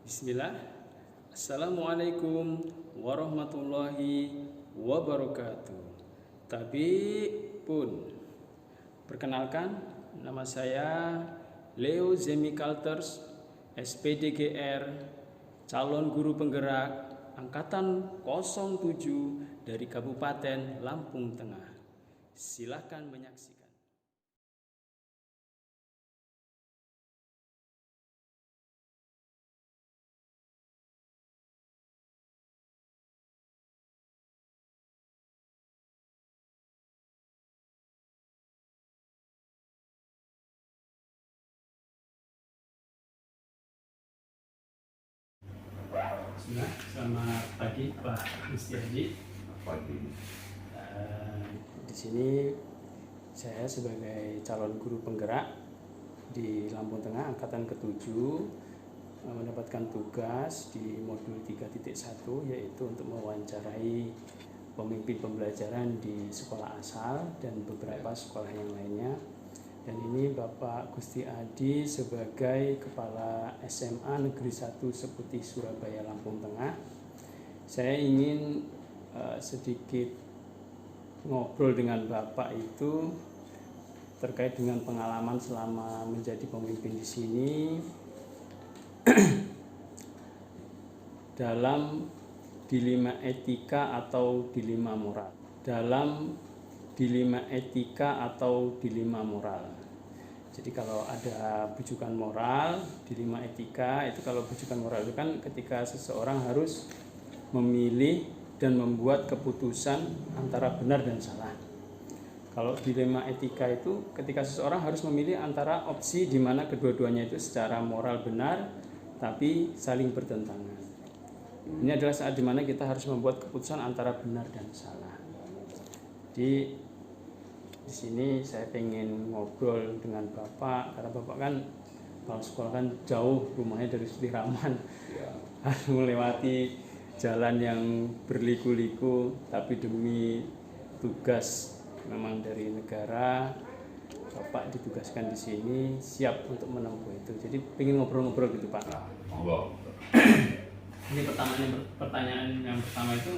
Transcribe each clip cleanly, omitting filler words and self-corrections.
Bismillah. Assalamualaikum warahmatullahi wabarakatuh. Tapi pun perkenalkan, nama saya Leo Zemikalters, SPDGR, calon guru penggerak angkatan 07 dari Kabupaten Lampung Tengah. Silakan menyaksikan. Selamat pagi Pak Mustiadi. Pagi. Di sini saya sebagai calon guru penggerak di Lampung Tengah angkatan ke-7 mendapatkan tugas di modul 3.1 yaitu untuk mewawancarai pemimpin pembelajaran di sekolah asal dan beberapa sekolah yang lainnya. Dan ini Bapak Gusti Adi sebagai Kepala SMA Negeri 1 Seputih Surabaya Lampung Tengah. Saya ingin sedikit ngobrol dengan Bapak itu terkait dengan pengalaman selama menjadi pemimpin di sini dalam dilema etika atau dilema moral. Dalam dilema etika atau dilema moral. Jadi kalau ada bujukan moral, dilema etika itu kalau bujukan moral itu kan ketika seseorang harus memilih dan membuat keputusan antara benar dan salah. Kalau dilema etika itu ketika seseorang harus memilih antara opsi di mana kedua-duanya itu secara moral benar tapi saling bertentangan. Ini adalah saat di mana kita harus membuat keputusan antara benar dan salah. Di sini saya pengen ngobrol dengan Bapak karena Bapak kan kalau sekolah kan jauh rumahnya dari Sudirman, harus melewati jalan yang berliku-liku, tapi demi tugas memang dari negara Bapak ditugaskan di sini siap untuk menempuh itu. Jadi pengen ngobrol-ngobrol gitu Pak. Ini pertanyaan yang pertama itu,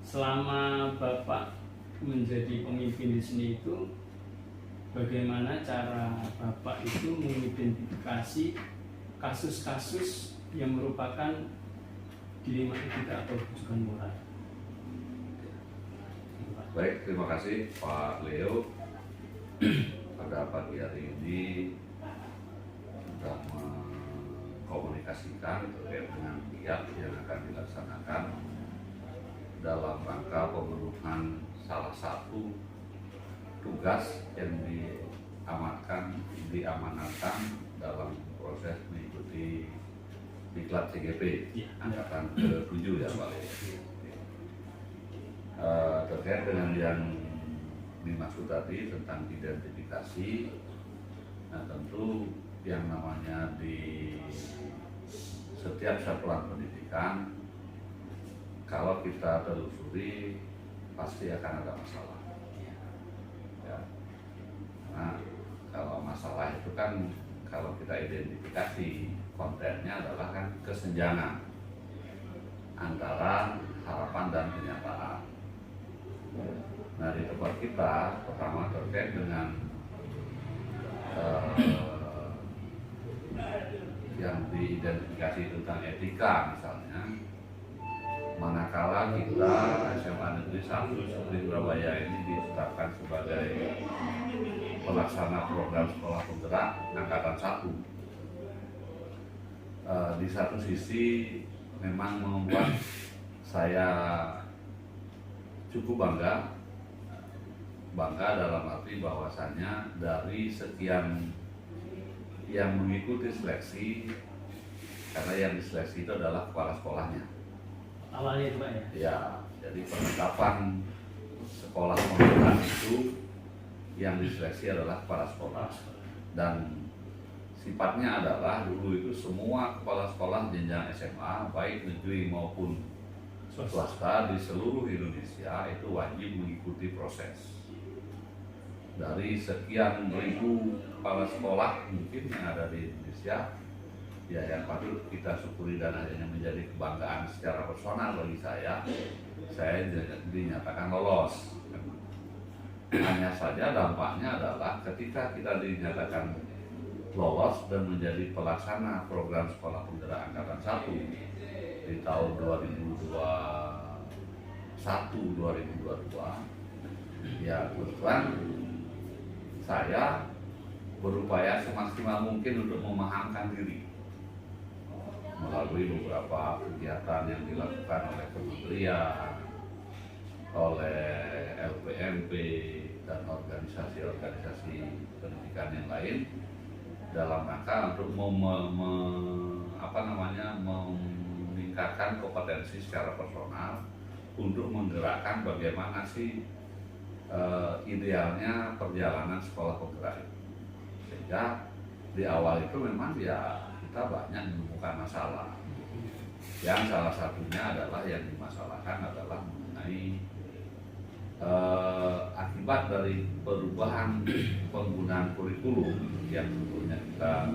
selama Bapak menjadi pemimpin di sini itu bagaimana cara Bapak itu mengidentifikasi kasus-kasus yang merupakan dilema etika atau bujukan moral? Baik, terima kasih Pak Leo. Pada pagi hari ini sudah mengkomunikasikan terkait dengan giat yang akan dilaksanakan dalam rangka pemenuhan salah satu tugas yang diamanatkan dalam proses mengikuti diklat CGP angkatan ke-7 ya Pak Leo. Terkait dengan yang dimaksud tadi tentang identifikasi, nah tentu yang namanya di setiap satuan pendidikan kalau kita telusuri pasti akan ada masalah. Ya. Nah, kalau masalah itu kan kalau kita identifikasi kontennya adalah kan kesenjangan antara harapan dan kenyataan. Nah, di tempat kita pertama terkait dengan yang diidentifikasi tentang etika misalnya, manakala kita SMA Negeri 1 Seputih Surabaya ini ditetapkan sebagai pelaksana program sekolah penggerak angkatan 1, di satu sisi memang membuat saya cukup bangga dalam arti bahwasannya dari sekian yang mengikuti seleksi, karena yang diseleksi itu adalah kepala sekolahnya. Awalnya itu Pak ya? Ya, jadi penetapan sekolah penggerak itu yang diseleksi adalah kepala sekolah, dan sifatnya adalah dulu itu semua kepala sekolah jenjang SMA baik negeri maupun swasta di seluruh Indonesia itu wajib mengikuti proses. Dari sekian ribu kepala sekolah mungkin yang ada di Indonesia, ya yang patut kita syukuri dan akhirnya menjadi kebanggaan secara personal bagi saya dinyatakan lolos. Hanya saja dampaknya adalah ketika kita dinyatakan lolos dan menjadi pelaksana program Sekolah Penggerak Angkatan 1 di tahun 2021-2022, ya kebetulan saya berupaya semaksimal mungkin untuk memahamkan diri melalui beberapa kegiatan yang dilakukan oleh kementerian, oleh LPMP dan organisasi-organisasi pendidikan yang lain dalam rangka untuk meningkatkan kompetensi secara personal untuk menggerakkan bagaimana sih idealnya perjalanan sekolah penggerak. Sehingga di awal itu memang ya kita banyak menemukan masalah. Yang salah satunya adalah yang dimasalahkan adalah mengenai akibat dari perubahan penggunaan kurikulum yang sebelumnya kita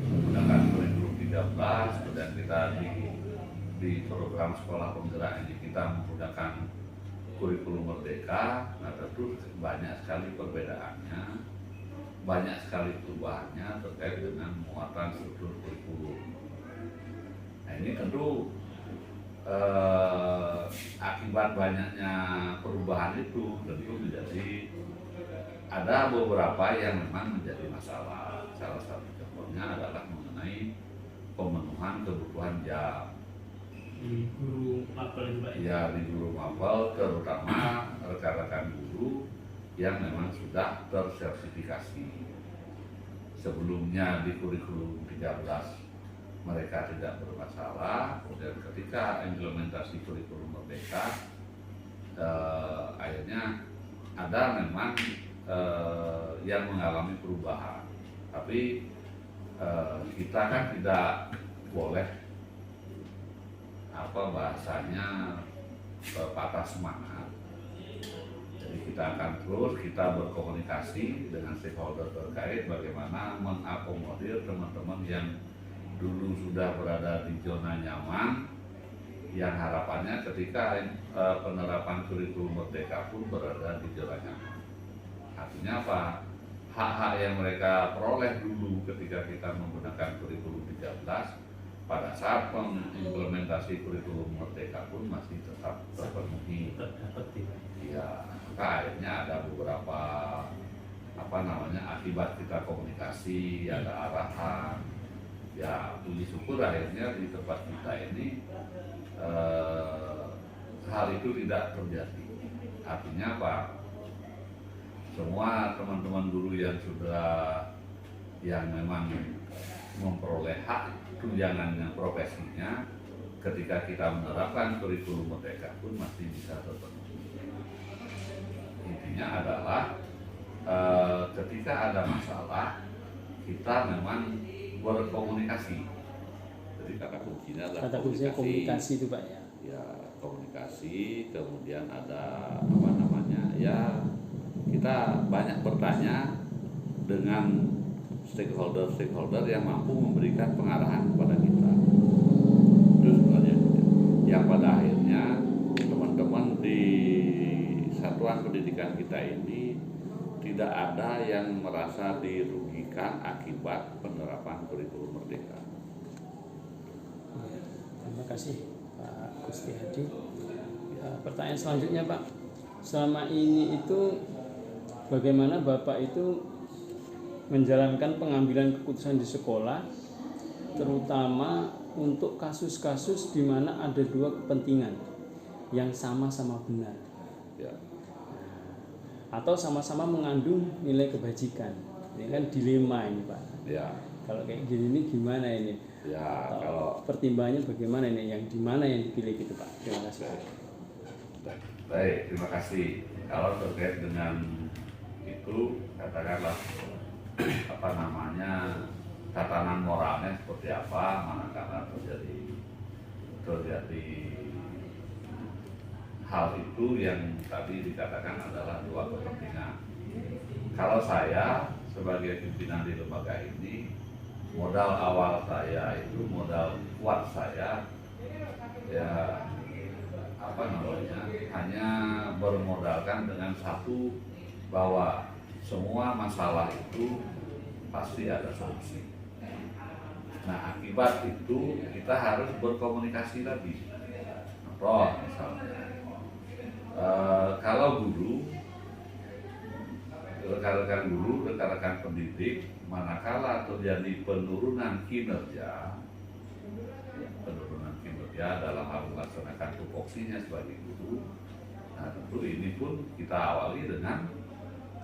menggunakan kurikulum 13, kemudian kita di program sekolah penggerak ini kita menggunakan kurikulum merdeka. Nah tentu banyak sekali perbedaannya, banyak sekali perubahannya terkait dengan muatan struktur kurikulum. Nah ini tentu akibat banyaknya perubahan itu tentu menjadi ada beberapa yang memang menjadi masalah. Salah satu contohnya adalah mengenai pemenuhan kebutuhan jam Di guru mapel juga ya, di guru mapel terutama rekan-rekan guru yang memang sudah tersertifikasi. Sebelumnya di kurikulum 13 mereka tidak bermasalah, kemudian ketika implementasi kurikulum merdeka akhirnya ada memang yang mengalami perubahan. Tapi kita kan tidak boleh bahasanya patah semangat. Jadi kita akan terus berkomunikasi dengan stakeholder terkait bagaimana mengakomodir teman-teman yang dulu sudah berada di zona nyaman, yang harapannya ketika penerapan kurikulum merdeka pun berada di zona nyaman. Artinya apa? Hak-hak yang mereka peroleh dulu ketika kita menggunakan kurikulum 13 pada saat pengimplementasi kurikulum merdeka pun masih tetap terpenuhi. Ya, maka akhirnya ada beberapa akibat kita komunikasi, ada arahan. Ya, puji syukur akhirnya di tempat kita ini hal itu tidak terjadi. Artinya apa? Semua teman-teman guru yang memang memperoleh hak tunjangannya profesinya ketika kita menerapkan kurikulum merdeka pun masih bisa terpenuhi. Intinya adalah ketika ada masalah kita memang berkomunikasi. Jadi kata kuncinya adalah komunikasi itu Pak ya. Ya, komunikasi, kemudian ada ya kita banyak bertanya dengan stakeholder yang mampu memberikan pengarahan kepada kita. Itu sebenarnya yang pada akhirnya teman-teman di satuan pendidikan kita ini tidak ada yang merasa dirugikan akibat penerapan kurikulum merdeka. Terima kasih Pak Gusti Hadi. Pertanyaan selanjutnya Pak, selama ini itu bagaimana Bapak itu menjalankan pengambilan keputusan di sekolah, terutama untuk kasus-kasus di mana ada dua kepentingan yang sama-sama benar, Ya. atau sama-sama mengandung nilai kebajikan. Ini kan dilema ini Pak. Ya. Kalau kayak gini ini gimana ini? Ya, Atau kalau pertimbangannya bagaimana ini? Yang di mana yang dipilih gitu Pak? Terima kasih. baik, terima kasih. Kalau terkait dengan itu, katakanlah tatanan moralnya seperti apa, manakala terjadi hal itu yang tadi dikatakan adalah dua kepentingan. Kalau saya sebagai pimpinan di lembaga ini modal awal saya itu modal kuat saya ya apa namanya hanya bermodalkan dengan satu, bahwa semua masalah itu pasti ada solusi. Nah akibat itu kita harus berkomunikasi lagi. Contoh misalnya kalau guru, rekan-rekan guru, rekan-rekan pendidik, manakala terjadi penurunan kinerja dalam hal melaksanakan tupoksinya sebagai guru, nah tentu ini pun kita awali dengan,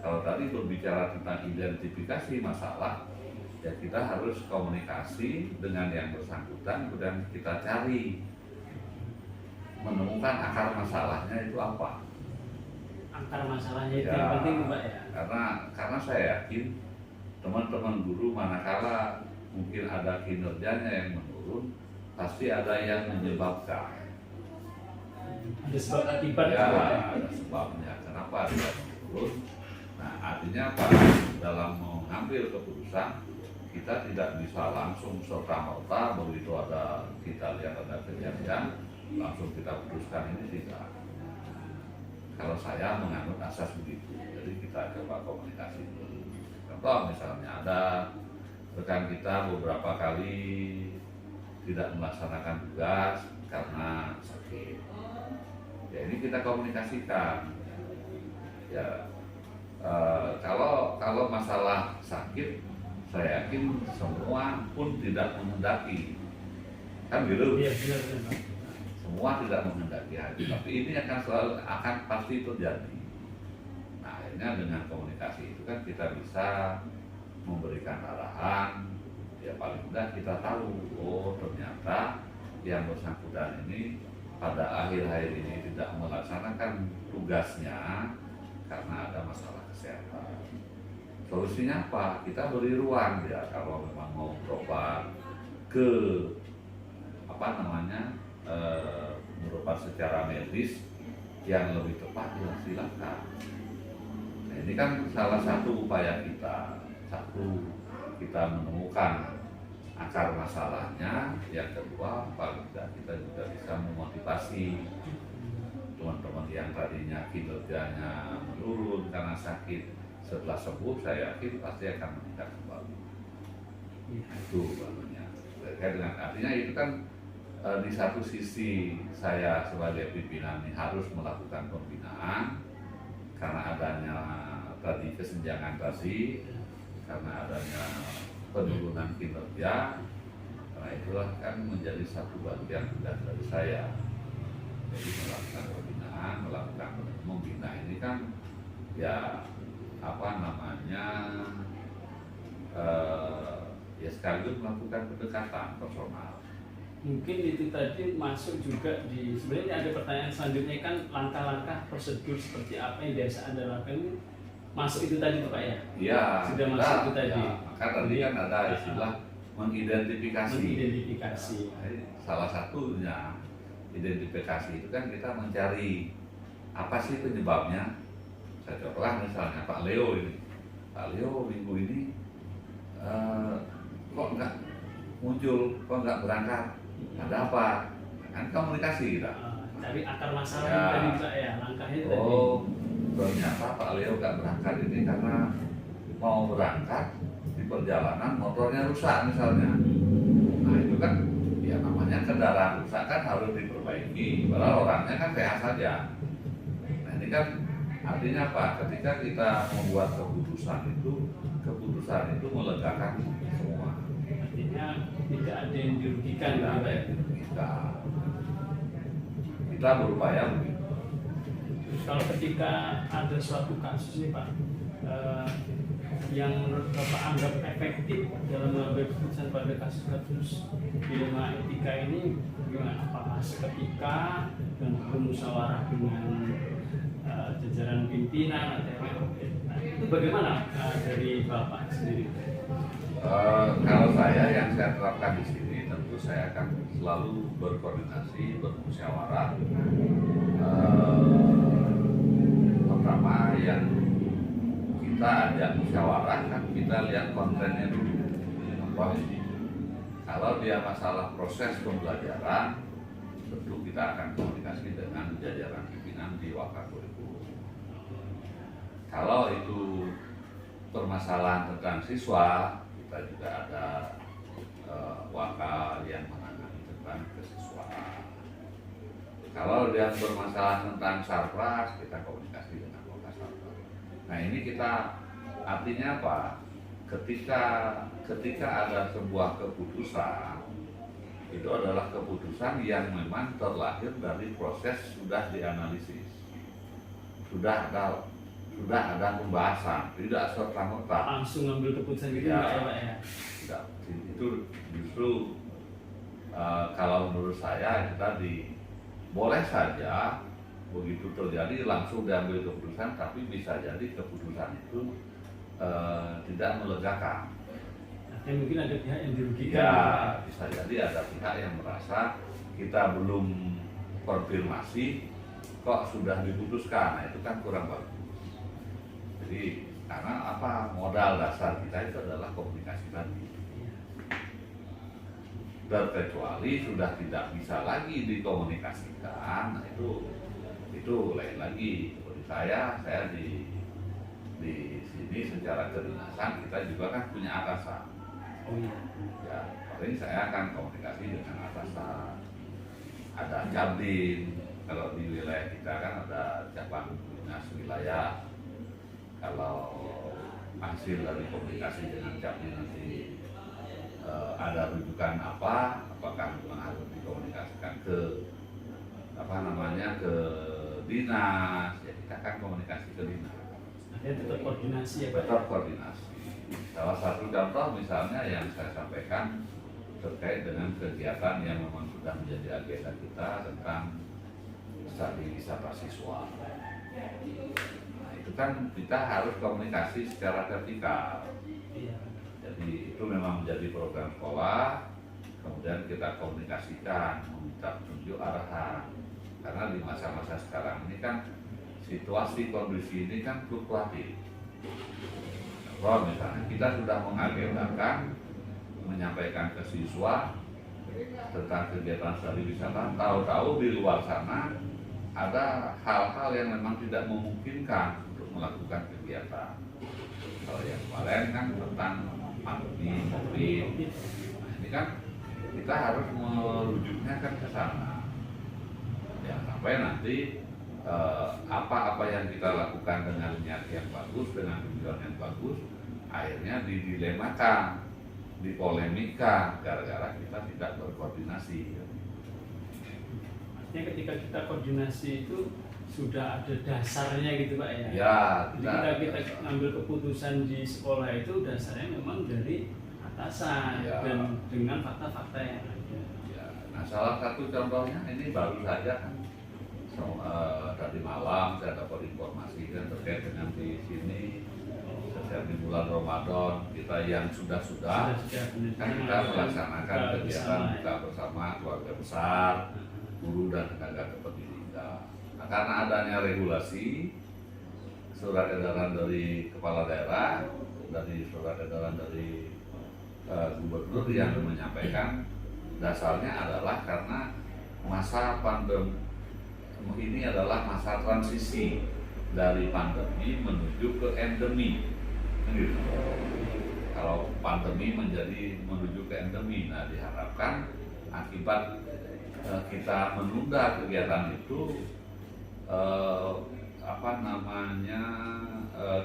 kalau tadi berbicara tentang identifikasi masalah, ya kita harus komunikasi dengan yang bersangkutan dan kita cari menemukan akar masalahnya itu apa. Akar masalahnya itu Ya, yang penting Pak ya. Karena saya yakin teman-teman guru manakala mungkin ada kinerjanya yang menurun, pasti ada yang menyebabkan. Ada sebab akibat Ya, juga. ada sebabnya. Kenapa dia menurun? Nah, artinya apa? Dalam mengambil keputusan, kita tidak bisa langsung serta-merta begitu ada kita lihat ada kejadian langsung kita putuskan, ini tidak. Kalau saya menganut asas begitu, jadi kita coba komunikasi dulu. Contoh misalnya ada rekan kita beberapa kali tidak melaksanakan tugas karena sakit. Ya ini kita komunikasikan. Ya kalau masalah sakit, saya yakin semua pun tidak menghendaki, kan gitu. Iya benar. Semua tidak menghendaki haji, tapi ini akan pasti terjadi. Nah akhirnya dengan komunikasi itu kan kita bisa memberikan arahan. Ya paling mudah kita tahu, oh ternyata yang bersangkutan ini pada akhir-akhir ini tidak melaksanakan tugasnya karena ada masalah kesehatan. Solusinya apa? Kita beri ruang ya, kalau memang mau berobat ke berobat secara medis yang lebih tepat, ya silakan. Nah, ini kan salah satu upaya kita. Satu, kita menemukan akar masalahnya. Yang kedua, paling tidak kita juga bisa memotivasi teman-teman yang tadinya kinerjanya menurun karena sakit, setelah sembuh saya yakin pasti akan meningkat kembali. Itu namanya. Terkait dengan artinya itu kan di satu sisi saya sebagai pimpinan ini harus melakukan pembinaan karena adanya tadi kesenjangan tadi, karena adanya penurunan kinerja, karena itulah kan menjadi satu bagian tugas dari saya. Jadi melakukan pembinaan, membina ini kan ya apa namanya ya sekaligus melakukan pendekatan personal. Mungkin itu tadi masuk juga di, sebenarnya ada pertanyaan selanjutnya kan, langkah-langkah prosedur seperti apa yang biasa Anda lakukan ini masuk itu tadi Pak ya? Iya, sudah masuk itu tadi. Ya, maka tadi kan ada istilah mengidentifikasi. Mengidentifikasi. Salah satunya identifikasi itu kan kita mencari apa sih penyebabnya. Saya contohlah misalnya Pak Leo ini. Pak Leo minggu ini kok enggak muncul, kok enggak berangkat, ada apa? Kan komunikasi kita. Cari akar masalah Ya. tadi Pak ya, langkahnya tadi. Oh, ternyata Pak Leo enggak berangkat ini karena mau berangkat di perjalanan motornya rusak misalnya. Nah itu kan ya namanya kendaraan rusak kan harus diperbaiki, padahal orangnya kan sehat saja. Nah ini kan artinya apa? Ketika kita membuat keputusan itu melegakan semua. Artinya tidak ada yang dirugikan. Tidak ada yang dirugikan. Kita berupaya begitu. Kalau ketika ada suatu kasus nih Pak, yang menurut Bapak anggap efektif dalam mengambil keputusan pada kasus-kasus dilema etika ini gimana? Apakah seketika dan bermusyawarah dengan jajaran pimpinan atau nah, itu bagaimana dari Bapak sendiri? Kalau yang saya terapkan di sini tentu saya akan selalu berkoordinasi, bermusyawarah. Pertama yang kita ajak musyawarah kan kita lihat kontennya dulu. contoh ini. Kalau dia masalah proses pembelajaran, tentu kita akan komunikasi dengan jajaran pimpinan di Wakakurikulum. Kalau itu permasalahan tentang siswa, kita juga ada wakal yang menangani tentang kesiswaan. Kalau dia bermasalah tentang sarpras, kita komunikasi dengan wakal sarpras. Nah ini kita artinya apa? Ketika ada sebuah keputusan, itu adalah keputusan yang memang terlahir dari proses sudah dianalisis, sudah ada pembahasan, tidak serta-merta langsung ngambil keputusan gitu ya, Pak ya. Tidak. Itu justru kalau menurut saya kita boleh saja begitu terjadi langsung diambil keputusan, tapi bisa jadi keputusan itu tidak melegakan. Artinya mungkin ada pihak yang dirugikan. Ya, bisa jadi ada pihak yang merasa kita belum konfirmasi kok sudah diputuskan. Nah, itu kan kurang bagus. Jadi karena apa, modal dasar kita itu adalah komunikasi tadi. Terkecuali sudah tidak bisa lagi dikomunikasikan, nah itu lain lagi. Seperti saya di sini secara kedinasan kita juga kan punya atasan. Oh iya. Ya, paling saya akan komunikasi dengan atasan. Ada Cabdin, kalau di wilayah kita kan ada cabang dinas wilayah. Kalau hasil dari komunikasi dengan Cabdin nanti ada rujukan apakah memang harus dikomunikasikan ke ke dinas, ya kita akan komunikasi ke dinas. Tetap koordinasi ya Pak. Tetap koordinasi. Salah satu contoh misalnya yang saya sampaikan terkait dengan kegiatan yang memang sudah menjadi agenda kita tentang studi wisata siswa. Nah, itu kan kita harus komunikasi secara vertikal. Iya. Jadi itu memang menjadi program sekolah, kemudian kita komunikasikan, meminta petunjuk arahan. Karena di masa-masa sekarang ini kan situasi kondisi ini kan fluktuatif. Kalau misalnya kita sudah mengagendakan menyampaikan ke siswa tentang kegiatan studi wisata, tahu-tahu di luar sana ada hal-hal yang memang tidak memungkinkan untuk melakukan kegiatan. Kalau yang kemarin kan tentang pandemi COVID, nah ini kan kita harus merujuknya kan ke sana. Ya sampai nanti apa-apa yang kita lakukan dengan niat yang bagus, dengan tujuan yang bagus, akhirnya didilemakan, dipolemika gara-gara kita tidak berkoordinasi. Artinya ketika kita koordinasi itu sudah ada dasarnya gitu Pak ya. Ya, jadi kita ngambil keputusan di sekolah itu dasarnya memang dari atasan ya, dan dengan fakta-fakta yang ada. Ya, nah salah satu contohnya ini baru saja kan. Tadi malam saya dapat informasi kan terkait dengan di sini setiap di bulan Ramadan kita yang sudah kan kita melaksanakan kegiatan buka bersama keluarga besar, guru dan tenaga kependidikan. Nah, karena adanya regulasi surat edaran dari kepala daerah, dari surat edaran dari gubernur yang menyampaikan dasarnya adalah karena masa pandemi ini adalah masa transisi dari pandemi menuju ke endemi. Gitu. Kalau pandemi menuju ke endemi, nah diharapkan akibat kita menunda kegiatan itu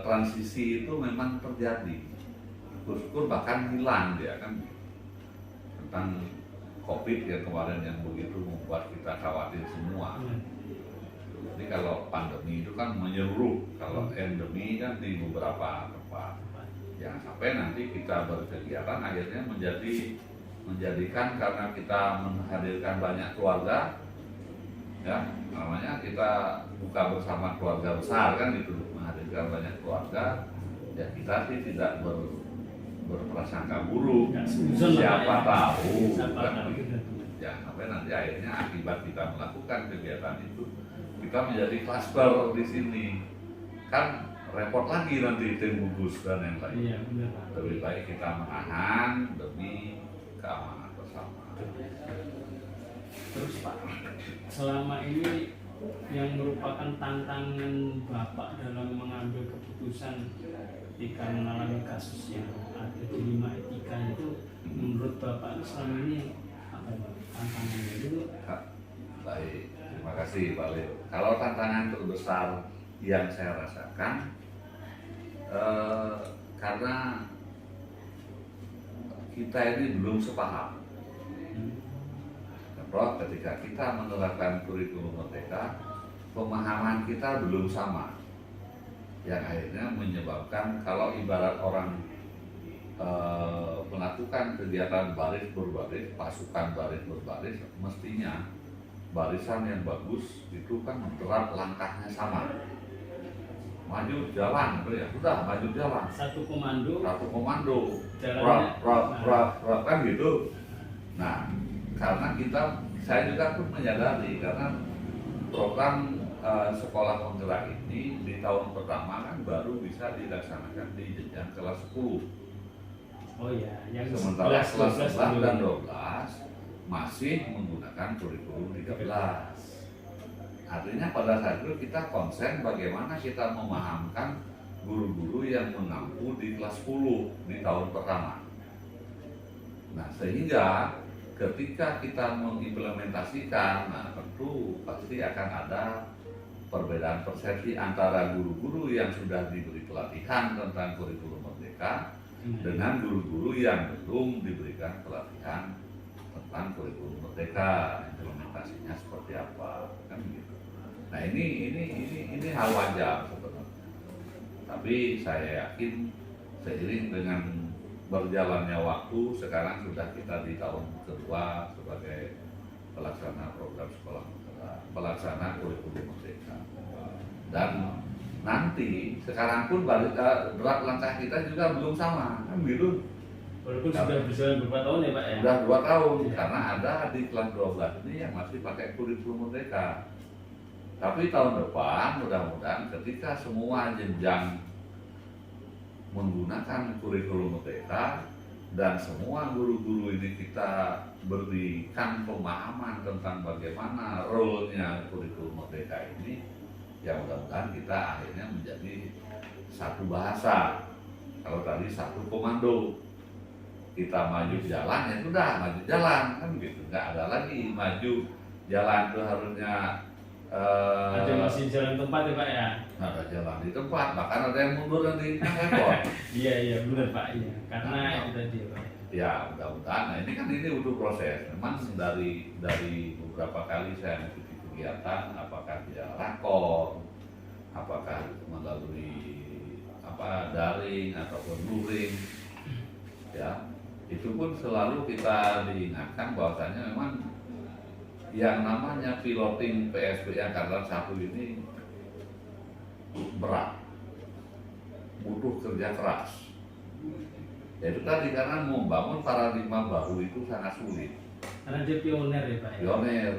transisi itu memang terjadi. Syukur-syukur bahkan hilang dia kan tentang COVID yang kemarin yang begitu membuat kita khawatir semua. Jadi kalau pandemi itu kan menyeluruh, kalau endemi kan di beberapa tempat. Jangan sampai nanti kita berkegiatan akhirnya menjadikan karena kita menghadirkan banyak keluarga, ya namanya kita buka bersama keluarga besar kan gitu, menghadirkan banyak keluarga, ya kita sih tidak berprasangka buruk. Siapa tahu, kan? Jangan sampai nanti akhirnya akibat kita melakukan kegiatan itu kita menjadi klaster di sini kan repot lagi nanti tim gugus dan yang lain. Iya benar Pak. Lebih baik kita menahan demi keamanan bersama. Terus Pak, selama ini yang merupakan tantangan Bapak dalam mengambil keputusan ketika mengalami kasus yang ada di 5 etika itu, menurut Bapak selama ini apa Pak tantangannya itu? Baik, terima kasih Pak Leo. Kalau tantangan terbesar yang saya rasakan karena kita ini belum sepaham. Contoh, ketika kita menerapkan kurikulum merdeka, pemahaman kita belum sama, yang akhirnya menyebabkan kalau ibarat orang melakukan kegiatan baris berbaris, pasukan baris berbaris, mestinya barisan yang bagus itu kan menerap langkahnya sama, maju jalan, ya sudah maju jalan, Satu komando jalannya kan gitu. Nah, karena saya juga pun menyadari karena program sekolah penggerak ini di tahun pertama kan baru bisa dilaksanakan di jenjang kelas 10. Oh ya, yang Sementara 11, kelas 11 dan 12. 12 masih menggunakan kurikulum 13. Artinya pada saat itu kita konsen bagaimana kita memahamkan guru-guru yang mengampu di kelas 10 di tahun pertama. Nah, sehingga ketika kita mengimplementasikan, nah tentu pasti akan ada perbedaan persepsi antara guru-guru yang sudah diberi pelatihan tentang kurikulum merdeka dengan guru-guru yang belum diberikan pelatihan tentang kurikulum merdeka, implementasinya seperti apa, kan gitu. Nah ini hal wajar sebenarnya. Tapi saya yakin seiring dengan berjalannya waktu, sekarang sudah kita di tahun kedua sebagai pelaksana program sekolah merdeka, pelaksana kurikulum merdeka. Dan nanti sekarang pun berat langkah kita juga belum sama, kan gitu. Walaupun sudah berjalan beberapa tahun ya Pak ya. Sudah 2 tahun, karena ada di kelas 12 ini yang masih pakai kurikulum merdeka. Tapi tahun depan mudah-mudahan ketika semua jenjang menggunakan kurikulum merdeka dan semua guru-guru ini kita berikan pemahaman tentang bagaimana role-nya kurikulum merdeka ini, ya mudah-mudahan kita akhirnya menjadi satu bahasa. Kalau tadi satu komando, kita maju jalan ya sudah maju jalan, kan begitu. Nggak ada lagi maju jalan itu harusnya ada masih jalan tempat ya Pak ya. ada jalan di tempat, bahkan ada yang mundur nanti kan repot. Iya benar Pak, iya. Karena itu tadi Pak. Ya mudah-mudahan, nah ini kan ini butuh proses. Memang dari beberapa kali saya mengikuti kegiatan, apakah dia rakor, apakah melalui daring ataupun luring, ya itu pun selalu kita diingatkan bahwasanya memang yang namanya piloting PSBI Angkatan 1 ini berat, butuh kerja keras. Itu tadi karena membangun paradigma baru itu sangat sulit. Karena dia pioner ya Pak ya. Pioner,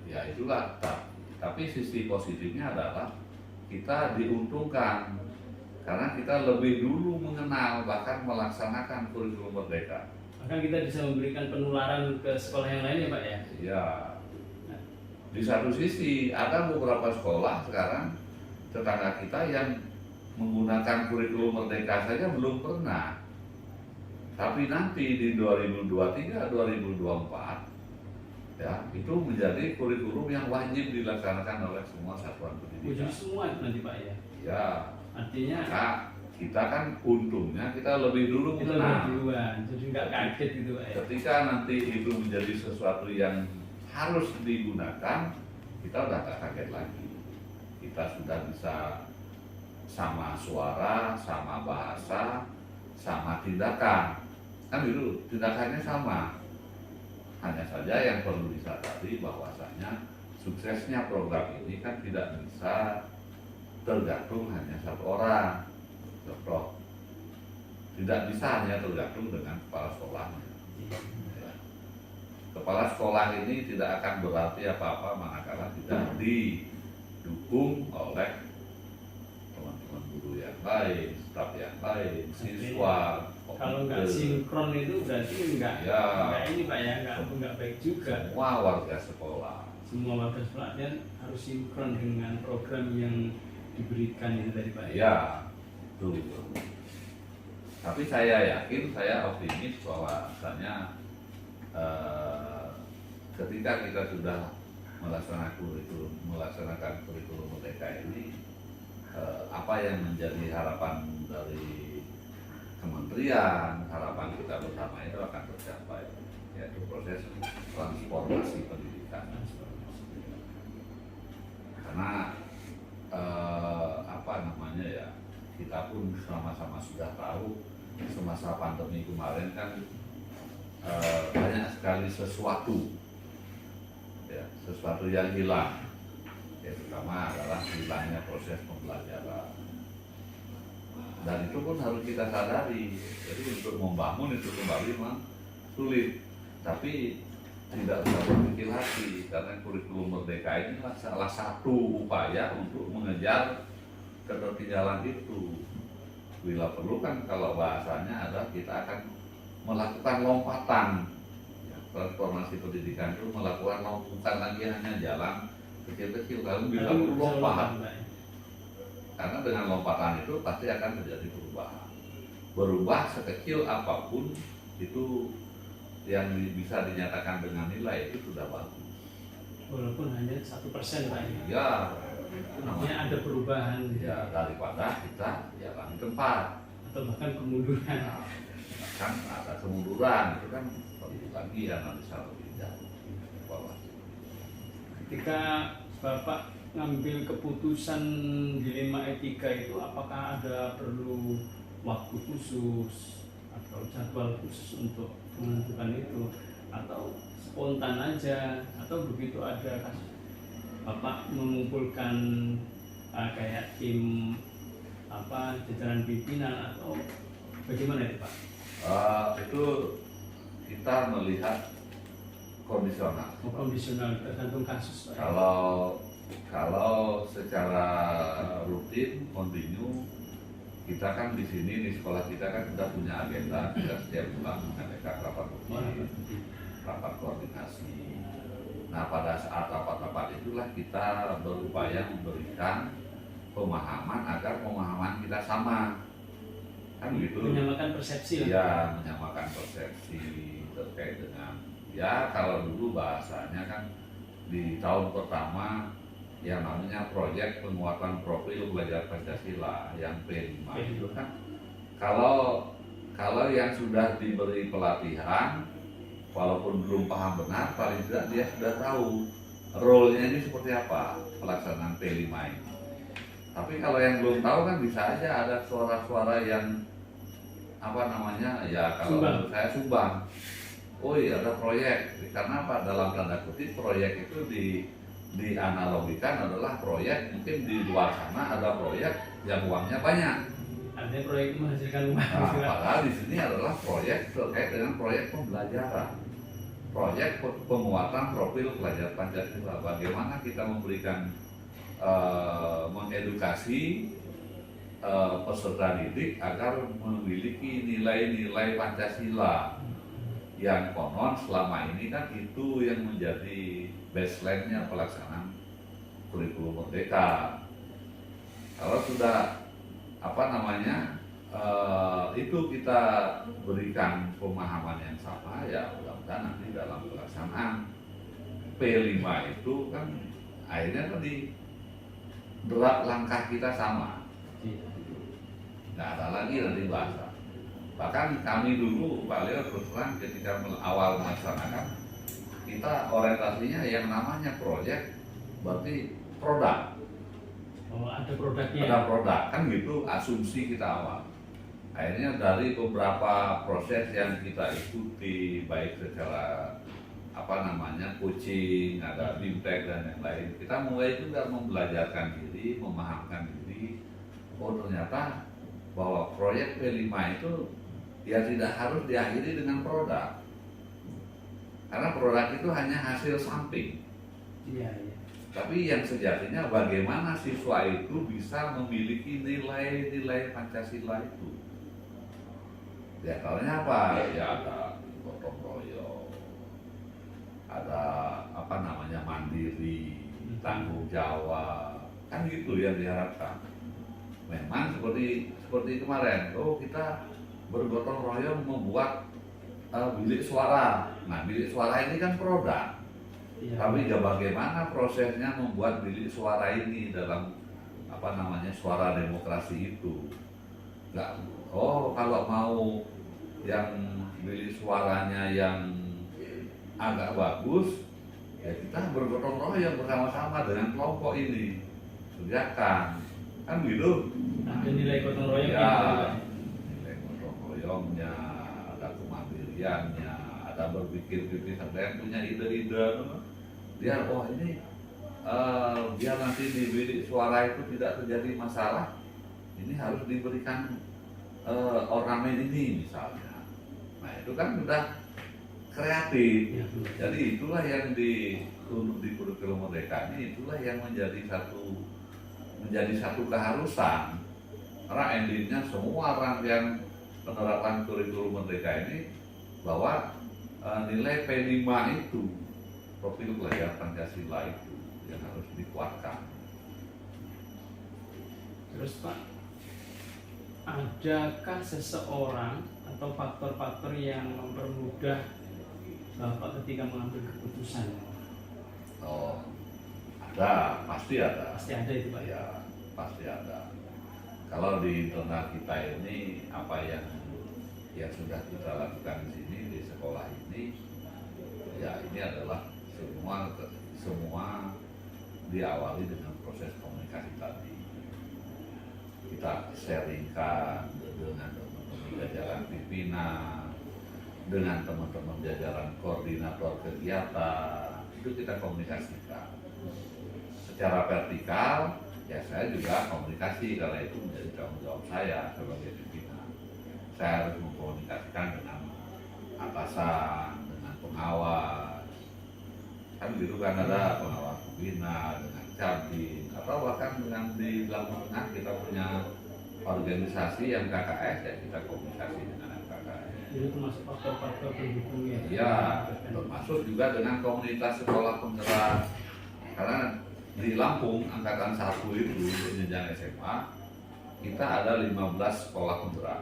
ya itulah. Tapi sisi positifnya adalah kita diuntungkan karena kita lebih dulu mengenal bahkan melaksanakan kurikulum merdeka. Bahkan kita bisa memberikan penularan ke sekolah yang lain ya Pak ya. Ya. Di satu sisi ada beberapa sekolah sekarang tetangga kita yang menggunakan kurikulum merdeka saja belum pernah. Tapi nanti di 2023, 2024 ya itu menjadi kurikulum yang wajib dilaksanakan oleh semua satuan pendidikan. Jadi semua nanti Pak ya. Ya. Artinya kita kan untungnya kita lebih dulu mengenal. Jadi nggak kaget gitu Pak ya. Ketika nanti itu menjadi sesuatu yang harus digunakan, kita udah gak kaget lagi. Kita sudah bisa sama suara, sama bahasa, sama tindakan. Kan itu tindakannya sama. Hanya saja yang perlu disadari bahwasanya suksesnya program ini kan tidak bisa tergantung hanya satu orang. Contoh, tidak bisa hanya tergantung dengan kepala sekolahnya. Kepala sekolah ini tidak akan berarti apa-apa manakala tidak didukung oleh teman-teman guru yang lain, staf yang lain, siswa. Kalau nggak sinkron itu berarti nggak ini Pak ya, nggak baik juga. Semua warga sekolah. Semua warga sekolah dan harus sinkron dengan program yang diberikan itu tadi Pak. Ya, betul. Tapi saya yakin, saya optimis bahwa misalnya ketika kita sudah melaksanakan kurikulum merdeka ini, apa yang menjadi harapan dari kementerian, harapan kita bersama itu akan tercapai, yaitu proses transformasi pendidikan. Karena kita pun sama-sama sudah tahu semasa pandemi kemarin kan banyak sekali sesuatu yang hilang, terutama adalah hilangnya proses pembelajaran. Dan itu pun harus kita sadari. Jadi untuk membangun itu kembali memang sulit, tapi tidak usah berpikir hati, karena kurikulum merdeka ini salah satu upaya untuk mengejar ketertinggalan itu. Bila perlu kan kalau bahasanya adalah kita akan melakukan lompatan. Transformasi pendidikan itu melakukan bukan lagi hanya jalan kecil-kecil, kalau bila perlu lompat. Karena dengan lompatan itu pasti akan terjadi perubahan. Berubah sekecil apapun itu yang bisa dinyatakan dengan nilai itu sudah bagus. Walaupun hanya 1% Pak. Ya, artinya ada perubahan. Ya, daripada kita jalan di tempat atau bahkan kemunduran. Nah, bahkan ada kemunduran itu kan perlu lagi analisa lebih jauh. Ketika Bapak ngambil keputusan dilema etika itu, apakah ada perlu waktu khusus atau jadwal khusus untuk menentukan itu, atau spontan aja, atau begitu ada kasus Bapak mengumpulkan kayak tim jajaran pimpinan atau bagaimana itu Pak? Itu kita melihat kondisional. Kondisional tergantung kasus Pak. Kalau secara rutin, kontinu, kita kan di sini di sekolah kita kan sudah punya agenda, kita setiap bulan mengadakan rapat rutin, rapat koordinasi. Nah, pada saat rapat-rapat itulah kita berupaya memberikan pemahaman agar pemahaman kita sama, kan gitu. Menyamakan persepsi. Ya, menyamakan persepsi terkait dengan kalau dulu bahasanya kan di tahun pertama yang namanya proyek penguatan profil belajar Pancasila yang P5 itu kan kalau yang sudah diberi pelatihan walaupun belum paham benar, paling tidak dia sudah tahu role-nya ini seperti apa pelaksanaan P5 ini. Tapi kalau yang belum tahu kan bisa aja ada suara-suara yang kalau menurut saya sumbang. Oh iya, ada proyek. Karena apa? Dalam tanda kutip proyek itu dianalogikan adalah proyek, mungkin di luar sana ada proyek yang uangnya banyak. Artinya proyek itu menghasilkan uang. Nah, padahal di sini adalah proyek terkait dengan proyek pembelajaran, proyek penguatan profil pelajar Pancasila. Bagaimana kita memberikan mengedukasi peserta didik agar memiliki nilai-nilai Pancasila yang konon selama ini kan itu yang menjadi baseline-nya pelaksanaan kurikulum merdeka. Kalau sudah itu kita berikan pemahaman yang sama, ya mudah-mudahan nanti dalam pelaksanaan P5 itu kan akhirnya tadi berat langkah kita sama. Nggak ada lagi nanti bahasa. Bahkan kami dulu Pak Leo terus terang ketika awal melaksanakan, kita orientasinya yang namanya proyek berarti produk. Oh, ada produknya. Ada produk kan gitu asumsi kita awal. Akhirnya dari beberapa proses yang kita ikuti baik secara coaching, ada BIMTEK dan yang lain, kita mulai juga membelajarkan diri, memahamkan diri. Oh ternyata bahwa proyek P5 itu ya tidak harus diakhiri dengan produk, karena produk itu hanya hasil samping. Iya. Tapi yang sejatinya bagaimana siswa itu bisa memiliki nilai-nilai Pancasila itu. Ya antaranya apa? Ya ada gotong royong, ada apa namanya mandiri, tanggung jawab, kan gitu yang diharapkan. Memang seperti kemarin, kita bergotong royong membuat bilik suara. Nah, bilik suara ini kan produk. Ya. Tapi bagaimana prosesnya membuat bilik suara ini dalam apa namanya suara demokrasi itu? Nggak, kalau mau yang bilik suaranya yang agak bagus, ya kita bergotong royong bersama-sama dengan kelompok ini, kerjakan, kan gitu. Ada nilai gotong royong ya, nilai gotong royongnya, ada kemandiriannya, ada berpikir-pikir, ada yang punya ide-ide, biar ini biar nanti di bilik suara itu tidak terjadi masalah, ini harus diberikan ornamen ini misalnya. Nah itu kan sudah kreatif. Ya, jadi itulah yang di kurikulum Merdeka ini, itulah yang menjadi satu keharusan. Karena endingnya semua rangkaian penerapan kurikulum Merdeka ini bahwa nilai P5 itu, profil pelajar Pancasila itu yang harus dikuatkan. Terus Pak, adakah seseorang atau faktor-faktor yang mempermudah Bapak ketika mengambil keputusan? Oh, ada, pasti ada. Pasti ada itu Pak? Ya, pasti ada. Kalau di internal kita ini, apa yang sudah kita lakukan di sini, di sekolah ini, ya ini adalah semua diawali dengan proses komunikasi tadi. Kita sharingkan dengan teman-teman jajaran pimpinan, dengan teman-teman jajaran koordinator kegiatan, itu kita komunikasikan. Secara vertikal, ya saya juga komunikasi karena itu menjadi tanggung jawab saya sebagai pimpinan. Saya harus mengkomunikasikan dengan atasan, dengan pengawas, kan gitu kan, ada pengawas pembina, dengan cabin, atau bahkan dengan di Lampung kita punya organisasi yang KKS, ya kita komunikasi dengan KKS. Itu termasuk faktor-faktor pendukungnya? Ya, termasuk juga dengan komunitas sekolah penggerak. Karena di Lampung angkatan 1 itu jenjang SMA kita ada 15 sekolah penggerak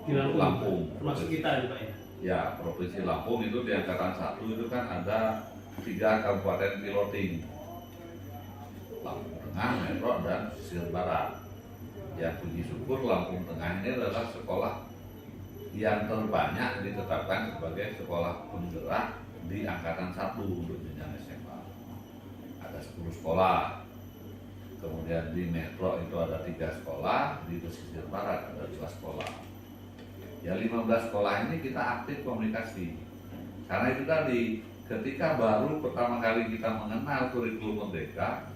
di Lampung. Termasuk kita ya Pak ya? Ya, Provinsi Lampung itu di angkatan 1 itu kan ada 3 kabupaten piloting, Lampung Tengah, Metro, dan Pesisir Barat. Ya puji syukur Lampung Tengah ini adalah sekolah yang terbanyak ditetapkan sebagai sekolah penggerak di angkatan 1 untuk jenjang SMA. Ada 10 sekolah. Kemudian di Metro itu ada 3 sekolah, di Pesisir Barat ada 2 sekolah. Ya 15 sekolah ini kita aktif komunikasi. Karena itu tadi, ketika baru pertama kali kita mengenal kurikulum Merdeka,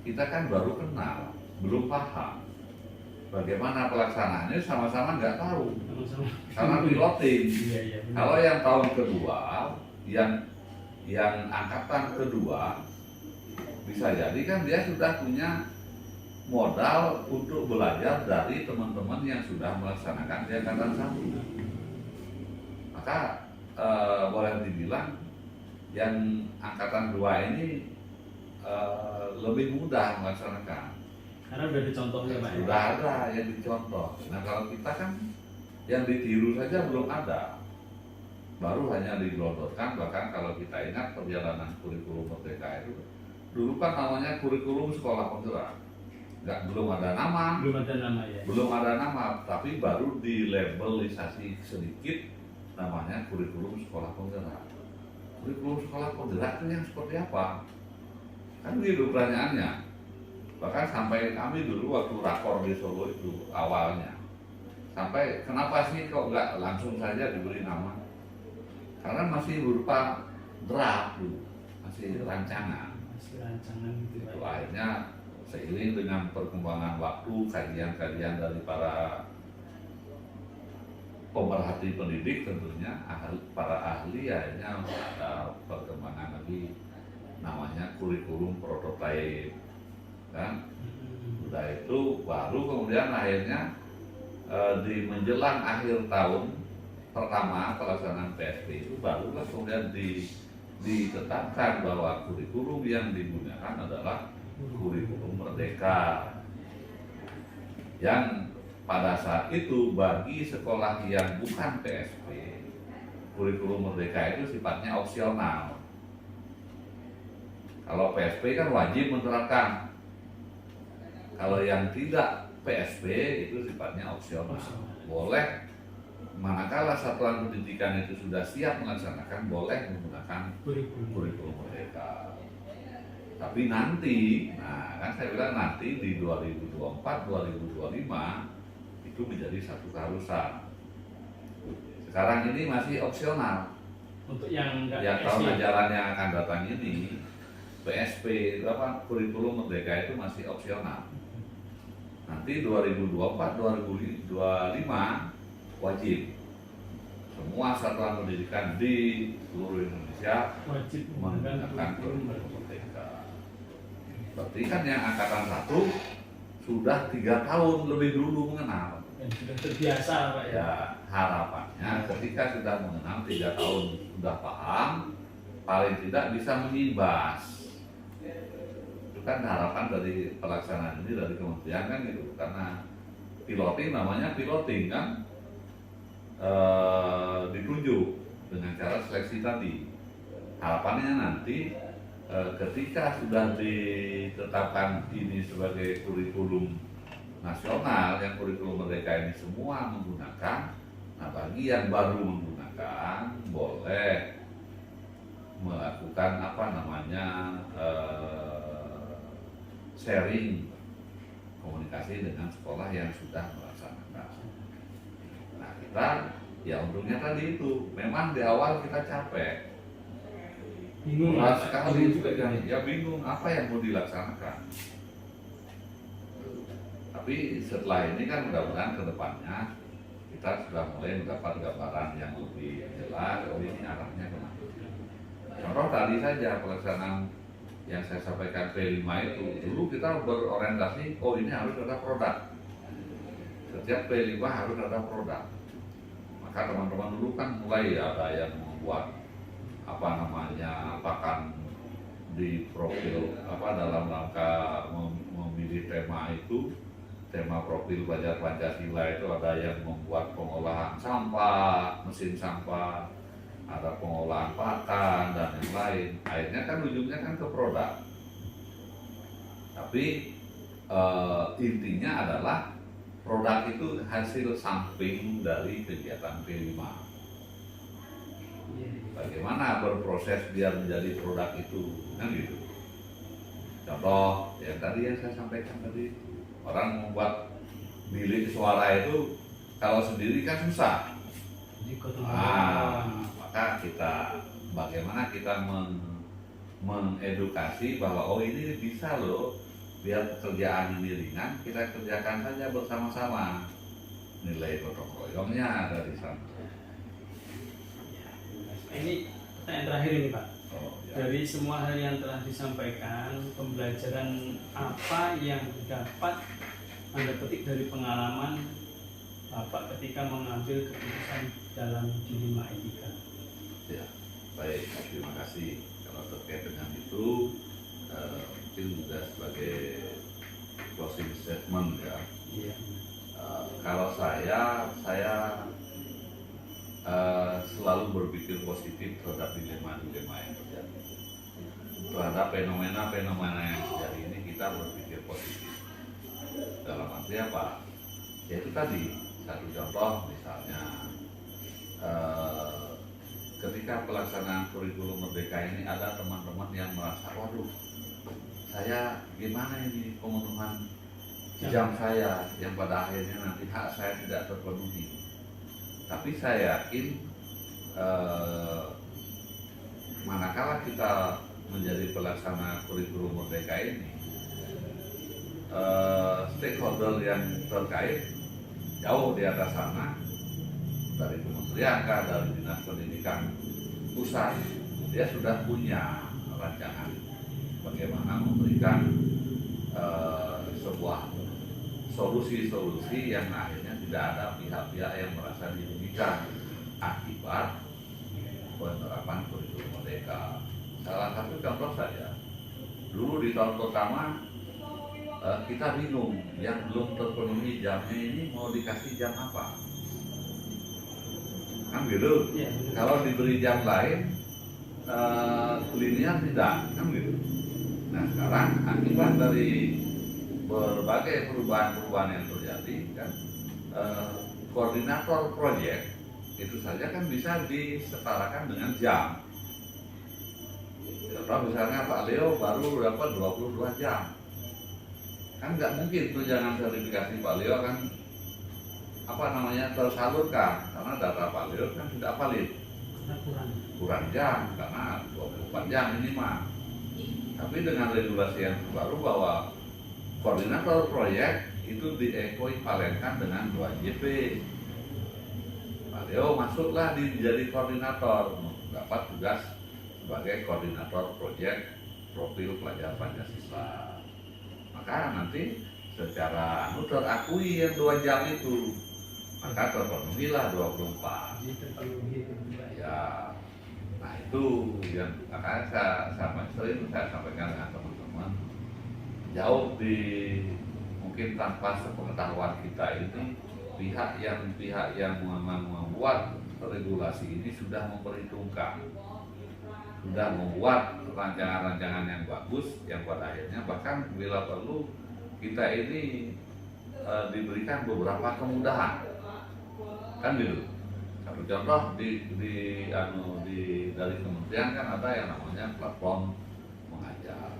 kita kan baru kenal, belum paham. Bagaimana pelaksanaannya sama-sama nggak tahu. Karena piloting. Kalau yang tahun kedua, yang angkatan kedua, bisa jadi kan dia sudah punya modal untuk belajar dari teman-teman yang sudah melaksanakan di angkatan 1. Maka boleh dibilang yang angkatan 2 ini lebih mudah melaksanakan. Karena udah dicontohnya Pak. Sudah ada yang dicontoh. Nah kalau kita kan yang ditiru saja belum ada. Baru hanya digelontorkan, bahkan kalau kita ingat perjalanan kurikulum Merdeka itu, dulu kan namanya kurikulum sekolah penggerak. Belum ada nama. Belum ada nama ya. Belum ada nama, tapi baru dilabelisasi sedikit namanya kurikulum sekolah penggerak. Kurikulum sekolah penggerak itu yang seperti apa? Kan gitu pertanyaannya. Bahkan sampai kami dulu waktu rakor di Solo itu awalnya, sampai kenapa sih kok nggak langsung saja diberi nama? Karena masih berupa draft dulu, masih rancangan. Masih rancangan gitu. Itu akhirnya seiring dengan perkembangan waktu, kajian-kajian dari para pemerhati pendidik tentunya, para ahli, akhirnya ada perkembangan lagi namanya kurikulum prototipe kan. Udah itu baru kemudian akhirnya di menjelang akhir tahun pertama pelaksanaan PSP itu barulah kemudian ditetapkan bahwa kurikulum yang digunakan adalah kurikulum merdeka, yang pada saat itu bagi sekolah yang bukan PSP kurikulum merdeka itu sifatnya opsional. Kalau PSP kan wajib menerapkan, kalau yang tidak PSP itu sifatnya opsional. Boleh manakala satuan pendidikan itu sudah siap melaksanakan, boleh menggunakan kurikulum merdeka. Tapi nanti, nah kan saya bilang nanti di 2024-2025 itu menjadi satu keharusan. Sekarang ini masih opsional. Untuk yang tahun ajaran yang akan datang ini PSP kurikulum merdeka itu masih opsional. Nanti 2024-2025 wajib. Semua satuan pendidikan di seluruh Indonesia wajib menggunakan kurikulum merdeka. Berarti kan yang angkatan 1 sudah 3 tahun lebih dulu mengenal. Dan sudah terbiasa Pak ya. Ya harapannya ketika sudah mengenal 3 tahun sudah paham, paling tidak bisa mengimbas. Kan harapan dari pelaksanaan ini dari kementerian kan gitu, karena piloting namanya piloting kan, ditunjuk dengan cara seleksi tadi. Harapannya nanti ketika sudah ditetapkan ini sebagai kurikulum nasional, yang kurikulum merdeka ini semua menggunakan, nah bagi yang baru menggunakan boleh melakukan sharing komunikasi dengan sekolah yang sudah melaksanakan. Nah kita ya untungnya tadi itu memang di awal kita capek, bingung sekali juga kan ya, bingung apa yang mau dilaksanakan. Tapi setelah ini kan mudah-mudahan ke depannya kita sudah mulai mendapat gambaran yang lebih jelas, oh ini arahnya kemana. Contoh tadi saja pelaksanaan yang saya sampaikan P5 itu, dulu kita berorientasi, oh ini harus ada produk. Setiap P5 harus ada produk. Maka teman-teman dulu kan mulai ada yang membuat pakan di profil dalam rangka memilih tema itu, tema profil belajar Pancasila itu ada yang membuat pengolahan sampah, mesin sampah, ada pengolahan pakan dan yang lain. Akhirnya kan ujungnya kan ke produk. Tapi intinya adalah produk itu hasil samping dari kegiatan P5. Bagaimana berproses biar menjadi produk itu, kan gitu. Contoh yang tadi yang saya sampaikan tadi, orang membuat bilik suara itu kalau sendiri kan susah. Maka bagaimana kita mengedukasi bahwa oh ini bisa loh, biar pekerjaan ini ringan, kita kerjakan saja bersama-sama. Nilai gotong royongnya ada di sana. Ini pertanyaan terakhir ini Pak. Ya. Dari semua hal yang telah disampaikan, pembelajaran apa yang dapat Anda petik dari pengalaman Bapak ketika mengambil keputusan dalam dilema etika? Ya, baik, terima kasih. Kalau terkait dengan itu, mungkin juga sebagai closing statement ya. Iya. Kalau saya selalu berpikir positif terhadap dilema-dilema yang terjadi. Terhadap fenomena-fenomena yang terjadi ini kita berpikir positif. Dalam arti apa? Yaitu tadi, satu contoh misalnya ketika pelaksanaan kurikulum merdeka ini ada teman-teman yang merasa, waduh, saya gimana ini pemenuhan jam saya yang pada akhirnya nanti hak saya tidak terpenuhi. Tapi saya yakin manakala kita menjadi pelaksana kurikulum merdeka ini, stakeholder yang terkait jauh di atas sana, dari kementerian, dari dinas pendidikan pusat, dia sudah punya rancangan memberikan sebuah solusi-solusi yang akhirnya tidak ada pihak-pihak yang merasa dirugikan akibat penerapan kurikulum merdeka. Salah satu contoh saja, dulu di tahun pertama kita bingung, yang belum terpenuhi jamnya ini mau dikasih jam apa, kan gitu. Ya, kalau diberi jam lain linear tidak, kan gitu. Nah sekarang akibat dari berbagai perubahan-perubahan yang terjadi kan, koordinator proyek itu saja kan bisa disetarakan dengan jam. Contoh misalnya Pak Leo baru dapat 22 jam, kan nggak mungkin tunjangan sertifikasi Pak Leo kan tersalurkan, karena data Pak Leo kan tidak valid, kurang jam karena 24 jam minimal. Tapi dengan regulasi yang baru bahwa koordinator proyek itu diekuivalenkan dengan 2 JP. Pak Leo masuklah jadi koordinator, dapat tugas sebagai koordinator proyek profil pelajar Pancasila. Maka nanti secara terakui yang 2 jam itu, maka terpenuhilah 24. Ya, nah itu yang makanya saya sering sampaikan dengan teman-teman, jauh di mungkin tanpa sepengetahuan kita ini, pihak yang membuat regulasi ini sudah memperhitungkan, sudah membuat rancangan-rancangan yang bagus, yang pada akhirnya bahkan bila perlu kita ini diberikan beberapa kemudahan, kan gitu. Satu contoh dari kementerian kan ada yang namanya platform mengajar.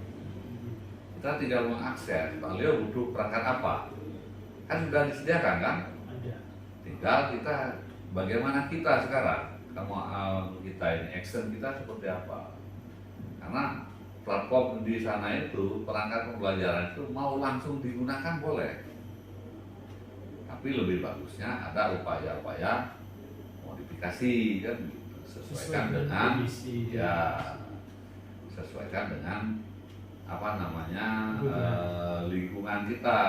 Kita tinggal mengakses, Pak Leo butuh perangkat apa, kan sudah disediakan kan? Tinggal kita bagaimana kita sekarang, kita ini action kita seperti apa? Karena platform di sana itu perangkat pembelajaran itu mau langsung digunakan boleh, tapi lebih bagusnya ada upaya-upaya modifikasi kan, sesuaikan dengan sesuaikan dengan lingkungan kita,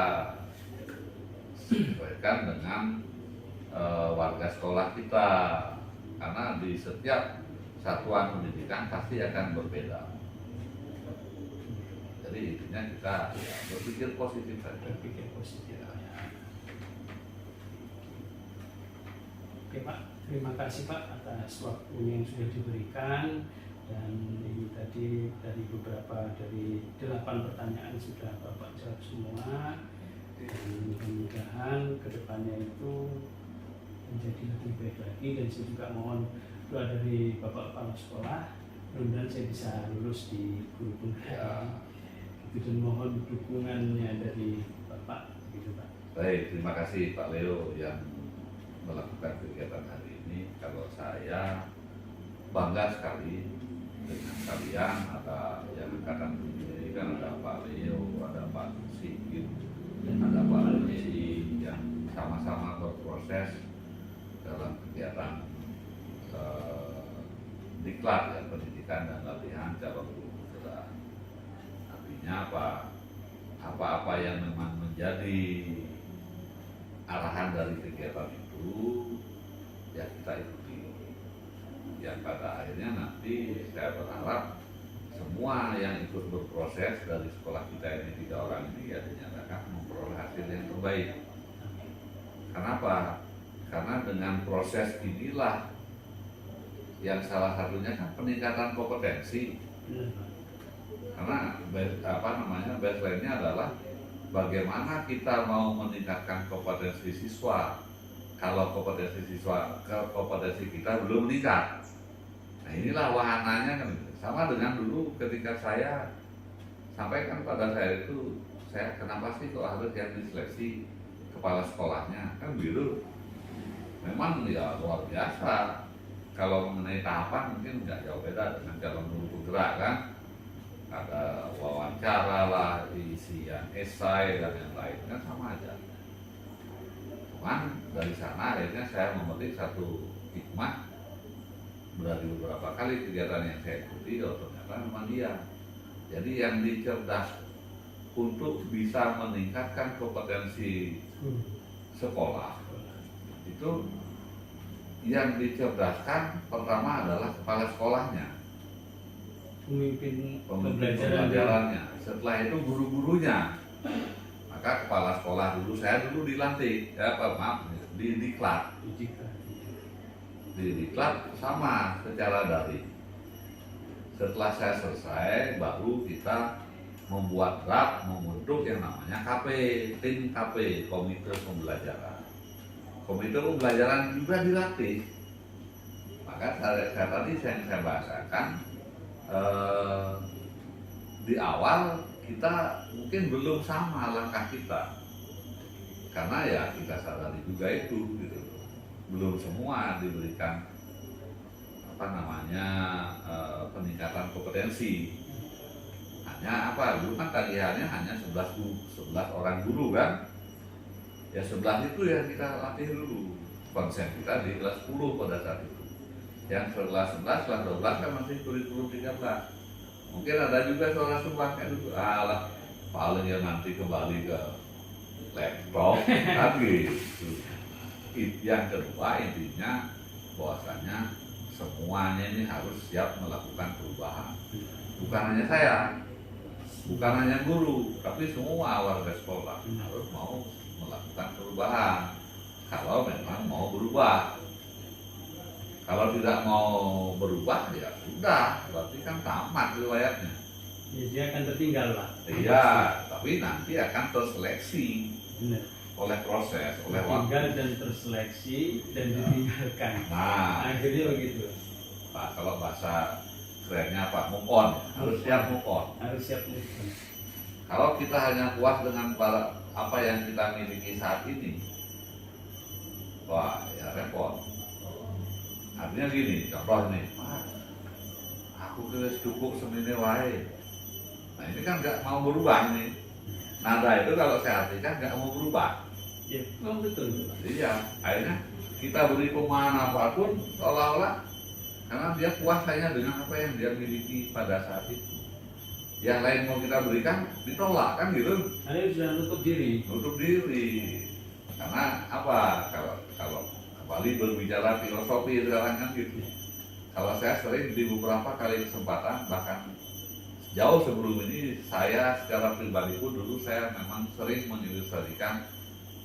sesuaikan dengan warga sekolah kita, karena di setiap satuan pendidikan pasti akan berbeda. Jadi intinya kita berpikir positif saja. Oke Pak, terima kasih Pak atas waktunya yang sudah diberikan, dan ini tadi dari 8 pertanyaan sudah Bapak jawab semua, dan mudah-mudahan kedepannya itu menjadi lebih baik lagi. Dan saya juga mohon doa dari Bapak Kepala Sekolah, mudah-mudahan saya bisa lulus di guru penggerak. Dan mohon dukungannya dari Bapak, gitu Pak. Baik, terima kasih Pak Leo yang melakukan kegiatan hari ini. Kalau saya bangga sekali dengan kalian, ada yang angkatan pendidikan, ada Pak Leo, ada Pak Sigit, ada Pak Lesi, yang sama-sama berproses dalam kegiatan diklat ya, pendidikan dan latihan calon guru penggerak. Artinya apa-apa yang memang menjadi arahan dari kegiatan itu ya kita ikuti. Yang pada akhirnya nanti saya berharap semua yang ikut berproses dari sekolah kita ini 3 orang ini ya dinyatakan memperoleh hasil yang terbaik. Kenapa? Karena dengan proses inilah yang salah satunya kan peningkatan kompetensi. Karena baseline-nya adalah bagaimana kita mau meningkatkan kompetensi siswa kalau kompetensi kita belum meningkat. Nah inilah wahananya kan, sama dengan dulu ketika saya sampaikan pada saya itu, saya kenapa sih kok harus yang diseleksi kepala sekolahnya, kan gitu. Memang ya luar biasa. Kalau mengenai tahapan mungkin nggak jauh beda dengan calon guru penggerak kan. Ada wawancara lah, isian esai dan yang lain kan sama aja. Cuman dari sana akhirnya saya memetik satu hikmah dari beberapa kali kegiatan yang saya ikuti, ternyata memang dia. Jadi yang untuk bisa meningkatkan kompetensi sekolah itu yang dicerdaskan pertama adalah kepala sekolahnya, pemimpin pembelajarannya. Setelah itu guru-gurunya. Maka kepala sekolah dulu, saya dulu dilantik, di diklat. Di diklat sama secara daring. Setelah saya selesai, baru kita membuat draft, membentuk yang namanya KP, tim KP, Komite Pembelajaran. Komite Pembelajaran juga dilatih. Maka tadi saya bahasakan, di awal kita mungkin belum sama langkah kita, karena ya kita sadari juga itu, gitu. Belum semua diberikan peningkatan kompetensi. Hanya dulu kan tagihannya hanya 11 orang guru kan, ya 11 itu yang kita latih dulu. Konsep kita di kelas 10 pada saat itu. Yang setelah 11, kelas 12 kan masih kurikulum 13. Mungkin ada juga suara sumbang kayak dulu, paling ya nanti kembali ke laptop kan gitu. Yang kedua intinya bahwasanya semuanya ini harus siap melakukan perubahan. Bukan hanya saya, bukan hanya guru, tapi semua warga sekolah harus mau melakukan perubahan. Kalau memang mau berubah. Kalau tidak mau berubah ya sudah, berarti kan tamat riwayatnya. Ya, dia akan tertinggal, Pak. Iya, tapi nanti akan terseleksi. Benar. Oleh proses, oleh waktu. Tinggal dan terseleksi dan ditinggalkan. Nah, akhirnya begitu. Pak, kalau bahasa kerennya Pak, move on, harus siap move on. Harus siap move on. Kalau kita hanya puas dengan apa yang kita miliki saat ini, wah ya repot. Artinya gini, contoh nih, aku kira cukup semini wae. Nah ini kan nggak mau berubah nih. Nada itu kalau saya artikan nggak mau berubah. Iya, betul. Iya, akhirnya kita beri pemahaman apapun seolah-olah karena dia puas hanya dengan apa yang dia miliki pada saat itu. Yang lain mau kita berikan ditolak kan gitu. Saya sudah nutup diri. Karena apa? Kalau kembali berbicara filosofi sekarang kan gitu. Kalau saya sering di beberapa kali kesempatan, bahkan jauh sebelum ini, saya secara pribadi pun dulu saya memang sering mengilustrasikan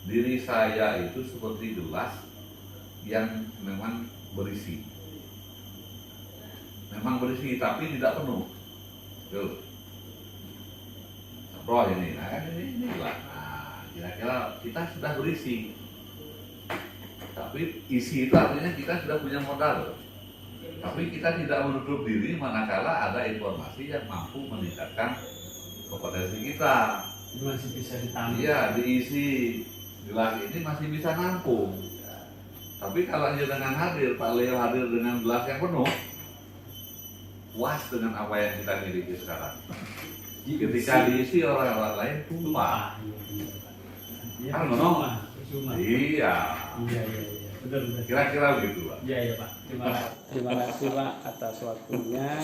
diri saya itu seperti gelas yang memang berisi. Memang berisi tapi tidak penuh. Tuh. Contoh ini, ini gelas. Nah, kira-kira kita sudah berisi. Tapi isi itu artinya kita sudah punya modal. Tapi kita tidak menutup diri manakala ada informasi yang mampu meningkatkan kompetensi kita. Masih bisa ditampung. Iya, diisi gelas ini masih bisa nampung. Tapi kalau hanya dengan hadir, Pak Leo hadir dengan gelas yang penuh, puas dengan apa yang kita miliki sekarang. Ketika diisi orang-orang lain tumpah. Kan menong. Iya. Betul. Kira-kira begitu, Pak. Iya, Pak. Terima kasih, Pak, atas waktunya.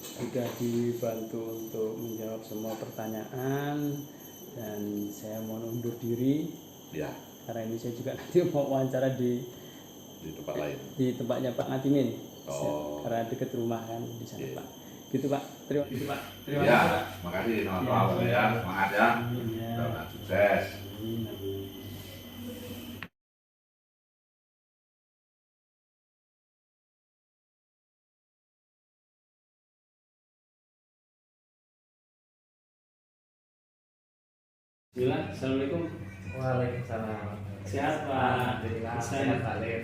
Sudah dibantu untuk menjawab semua pertanyaan dan saya mau undur diri. Ya. Karena ini saya juga nanti mau wawancara di tempat lain. Di tempatnya Pak Ngatimin. Oh. Karena dekat rumah kan di sana, Yeah. Pak. Gitu, Pak. Terima kasih, Pak. Terima Ya, kasih, Pak. makasih sama-sama ya. Semangat ya. Dan sukses. Assalamualaikum. Waalaikumsalam. Sehat, Pak. Alhamdulillah. Sehat, Pak Lif.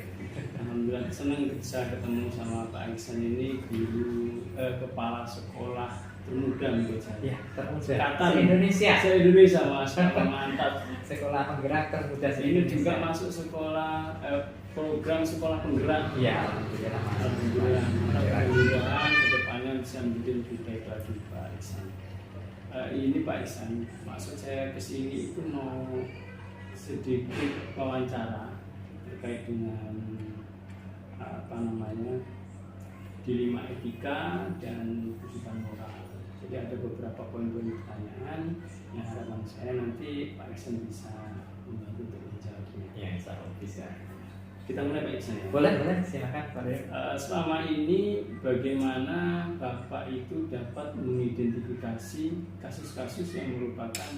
Alhamdulillah, senang bisa ketemu sama Pak Ihsan ini, guru kepala sekolah termuda menurut saya. Ya, termuda. Kata Se-Indonesia. Se-Indonesia, Mas. Mantap. Sekolah penggerak termuda Ini se-Indonesia. juga masuk sekolah program sekolah penggerak. Ya, alhamdulillah. Alhamdulillah. Mudah-mudahan kedepannya bisa menjadi lebih baik lagi Pak Ihsan. Ini Pak Ihsan, maksud saya kesini itu mau sedikit wawancara terkait dengan dilema etika dan kehidupan moral. Jadi ada beberapa poin-poin pertanyaan yang harapan saya nanti Pak Iksan bisa membantu untuk menjawabnya. Ya, insya Allah bisa. Kita mulai Pak Iksan ya. Boleh, silakan Pak Leo. Selama ini bagaimana Bapak itu dapat mengidentifikasi kasus-kasus yang merupakan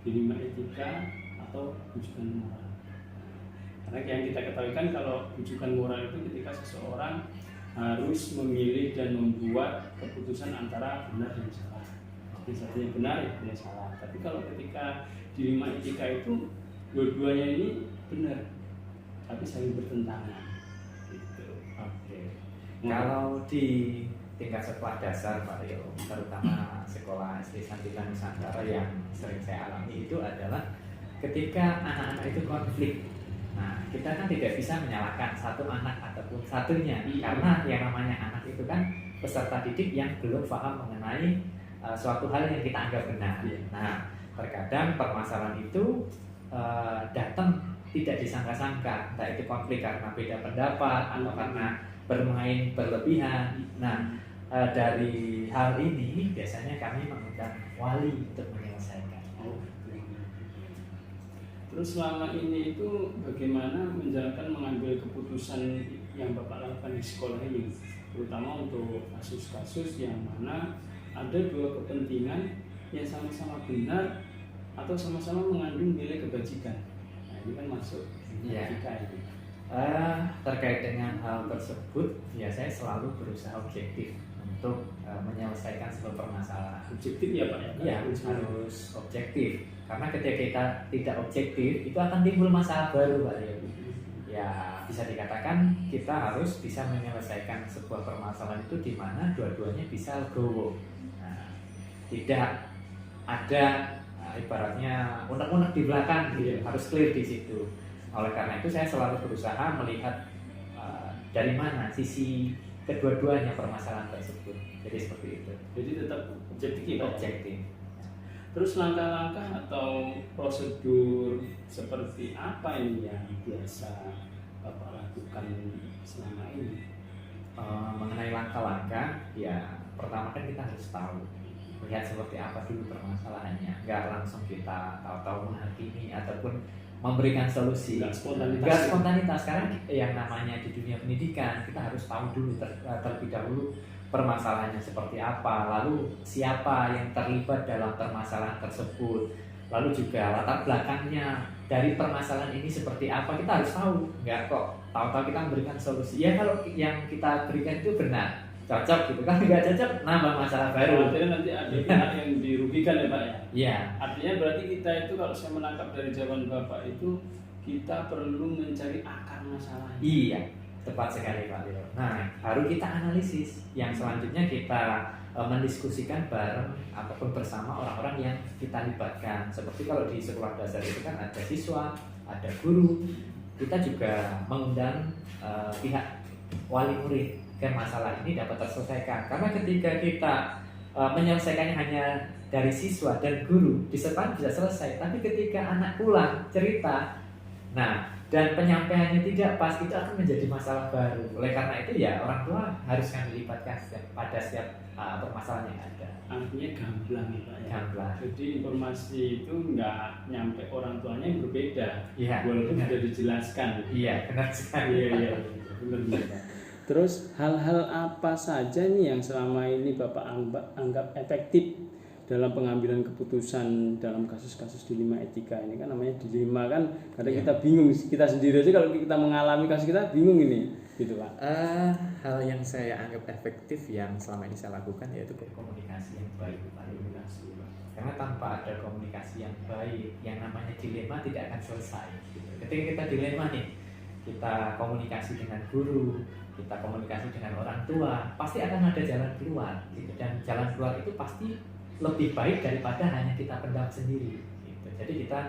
dilema etika atau rujukan moral? Karena yang kita ketahui kan kalau rujukan moral itu ketika seseorang harus memilih dan membuat keputusan antara benar dan salah. Yang satunya benar, yang satunya salah. Tapi kalau ketika dilema etika itu dua-duanya ini benar, tapi saling bertentangan. Gitu. Oke. Kalau di tingkat sekolah dasar Pak Leo, terutama sekolah SD Santila Nusantara yang sering saya alami itu adalah ketika anak-anak itu konflik. Nah, kita kan tidak bisa menyalahkan satu anak ataupun satunya, karena yang namanya anak itu kan peserta didik yang belum paham mengenai suatu hal yang kita anggap benar. Nah, terkadang permasalahan itu datang tidak disangka-sangka, entah itu konflik karena beda pendapat atau karena bermain berlebihan. Nah, dari hal ini biasanya kami mengundang wali untuk menyelesaikan. Terus selama ini itu bagaimana menjalankan mengambil keputusan yang Bapak lakukan di sekolah ini, terutama untuk kasus-kasus yang mana ada dua kepentingan yang sama-sama benar atau sama-sama mengandung nilai kebajikan. Nah, ini kan masuk etika itu. Terkait dengan hal tersebut, ya saya selalu berusaha objektif untuk menyelesaikan sebuah permasalahan. Objektif ya Pak ya? Iya, harus objektif. Karena ketika kita tidak objektif, itu akan timbul masalah baru Pak Leo. Ya, bisa dikatakan kita harus bisa menyelesaikan sebuah permasalahan itu di mana dua-duanya bisa legowo. Nah, tidak ada ibaratnya unek-unek di belakang, gitu. Harus clear di situ. Oleh karena itu saya selalu berusaha melihat dari mana sisi kedua-duanya permasalahan tersebut. Jadi seperti itu. Jadi tetap objektif. Objektif. Terus langkah-langkah atau prosedur seperti apa ini yang biasa Bapak lakukan selama ini? Mengenai langkah-langkah, ya pertama kan kita harus tahu, lihat seperti apa dulu permasalahannya. Nggak langsung kita tahu-tahu menghakimi ataupun memberikan solusi. Nggak spontanitas. Nggak spontanitas. Sekarang yang namanya di dunia pendidikan kita harus tahu dulu terlebih dahulu permasalahannya seperti apa, lalu siapa yang terlibat dalam permasalahan tersebut, lalu juga latar belakangnya dari permasalahan ini seperti apa, kita harus tahu. Nggak kok tahu-tahu kita memberikan solusi. Ya kalau yang kita berikan itu benar, cocok gitu kan, nggak cocok nambah masalah baru. Artinya nanti ada pihak yang dirugikan ya Pak ya? Iya. Artinya berarti kita itu kalau saya menangkap dari jawaban Bapak itu kita perlu mencari akar masalahnya. Iya. Tepat sekali Pak Leo. Nah, baru kita analisis. Yang selanjutnya kita mendiskusikan bareng ataupun bersama orang-orang yang kita libatkan. Seperti kalau di sekolah dasar itu kan ada siswa, ada guru. Kita juga mengundang pihak wali murid agar masalah ini dapat terselesaikan. Karena ketika kita menyelesaikannya hanya dari siswa dan guru, disertai bisa selesai. Tapi ketika anak pulang cerita, nah dan penyampaiannya tidak pas, itu akan menjadi masalah baru. Oleh karena itu ya orang tua harus kami libatkan pada setiap permasalahan yang ada. Artinya gamblang ya Pak ya? Gamblang. Jadi informasi itu nggak nyampe orang tuanya yang berbeda. Iya. Walaupun sudah dijelaskan. Iya, benar sekali. Iya. Benar Pak. Terus hal-hal apa saja nih yang selama ini Bapak anggap efektif dalam pengambilan keputusan dalam kasus-kasus dilema etika ini? Kan namanya dilema kan, kadang kita bingung, kita sendiri aja kalau kita mengalami kasus kita bingung ini, gitu Pak. Hal yang saya anggap efektif yang selama ini saya lakukan yaitu komunikasi yang baik, komunikasi. Karena tanpa ada komunikasi yang baik, yang namanya dilema tidak akan selesai. Ketika kita dilema nih, kita komunikasi dengan guru, kita komunikasi dengan orang tua, pasti akan ada jalan keluar. Dan jalan keluar itu pasti lebih baik daripada hanya kita pendam sendiri gitu. Jadi kita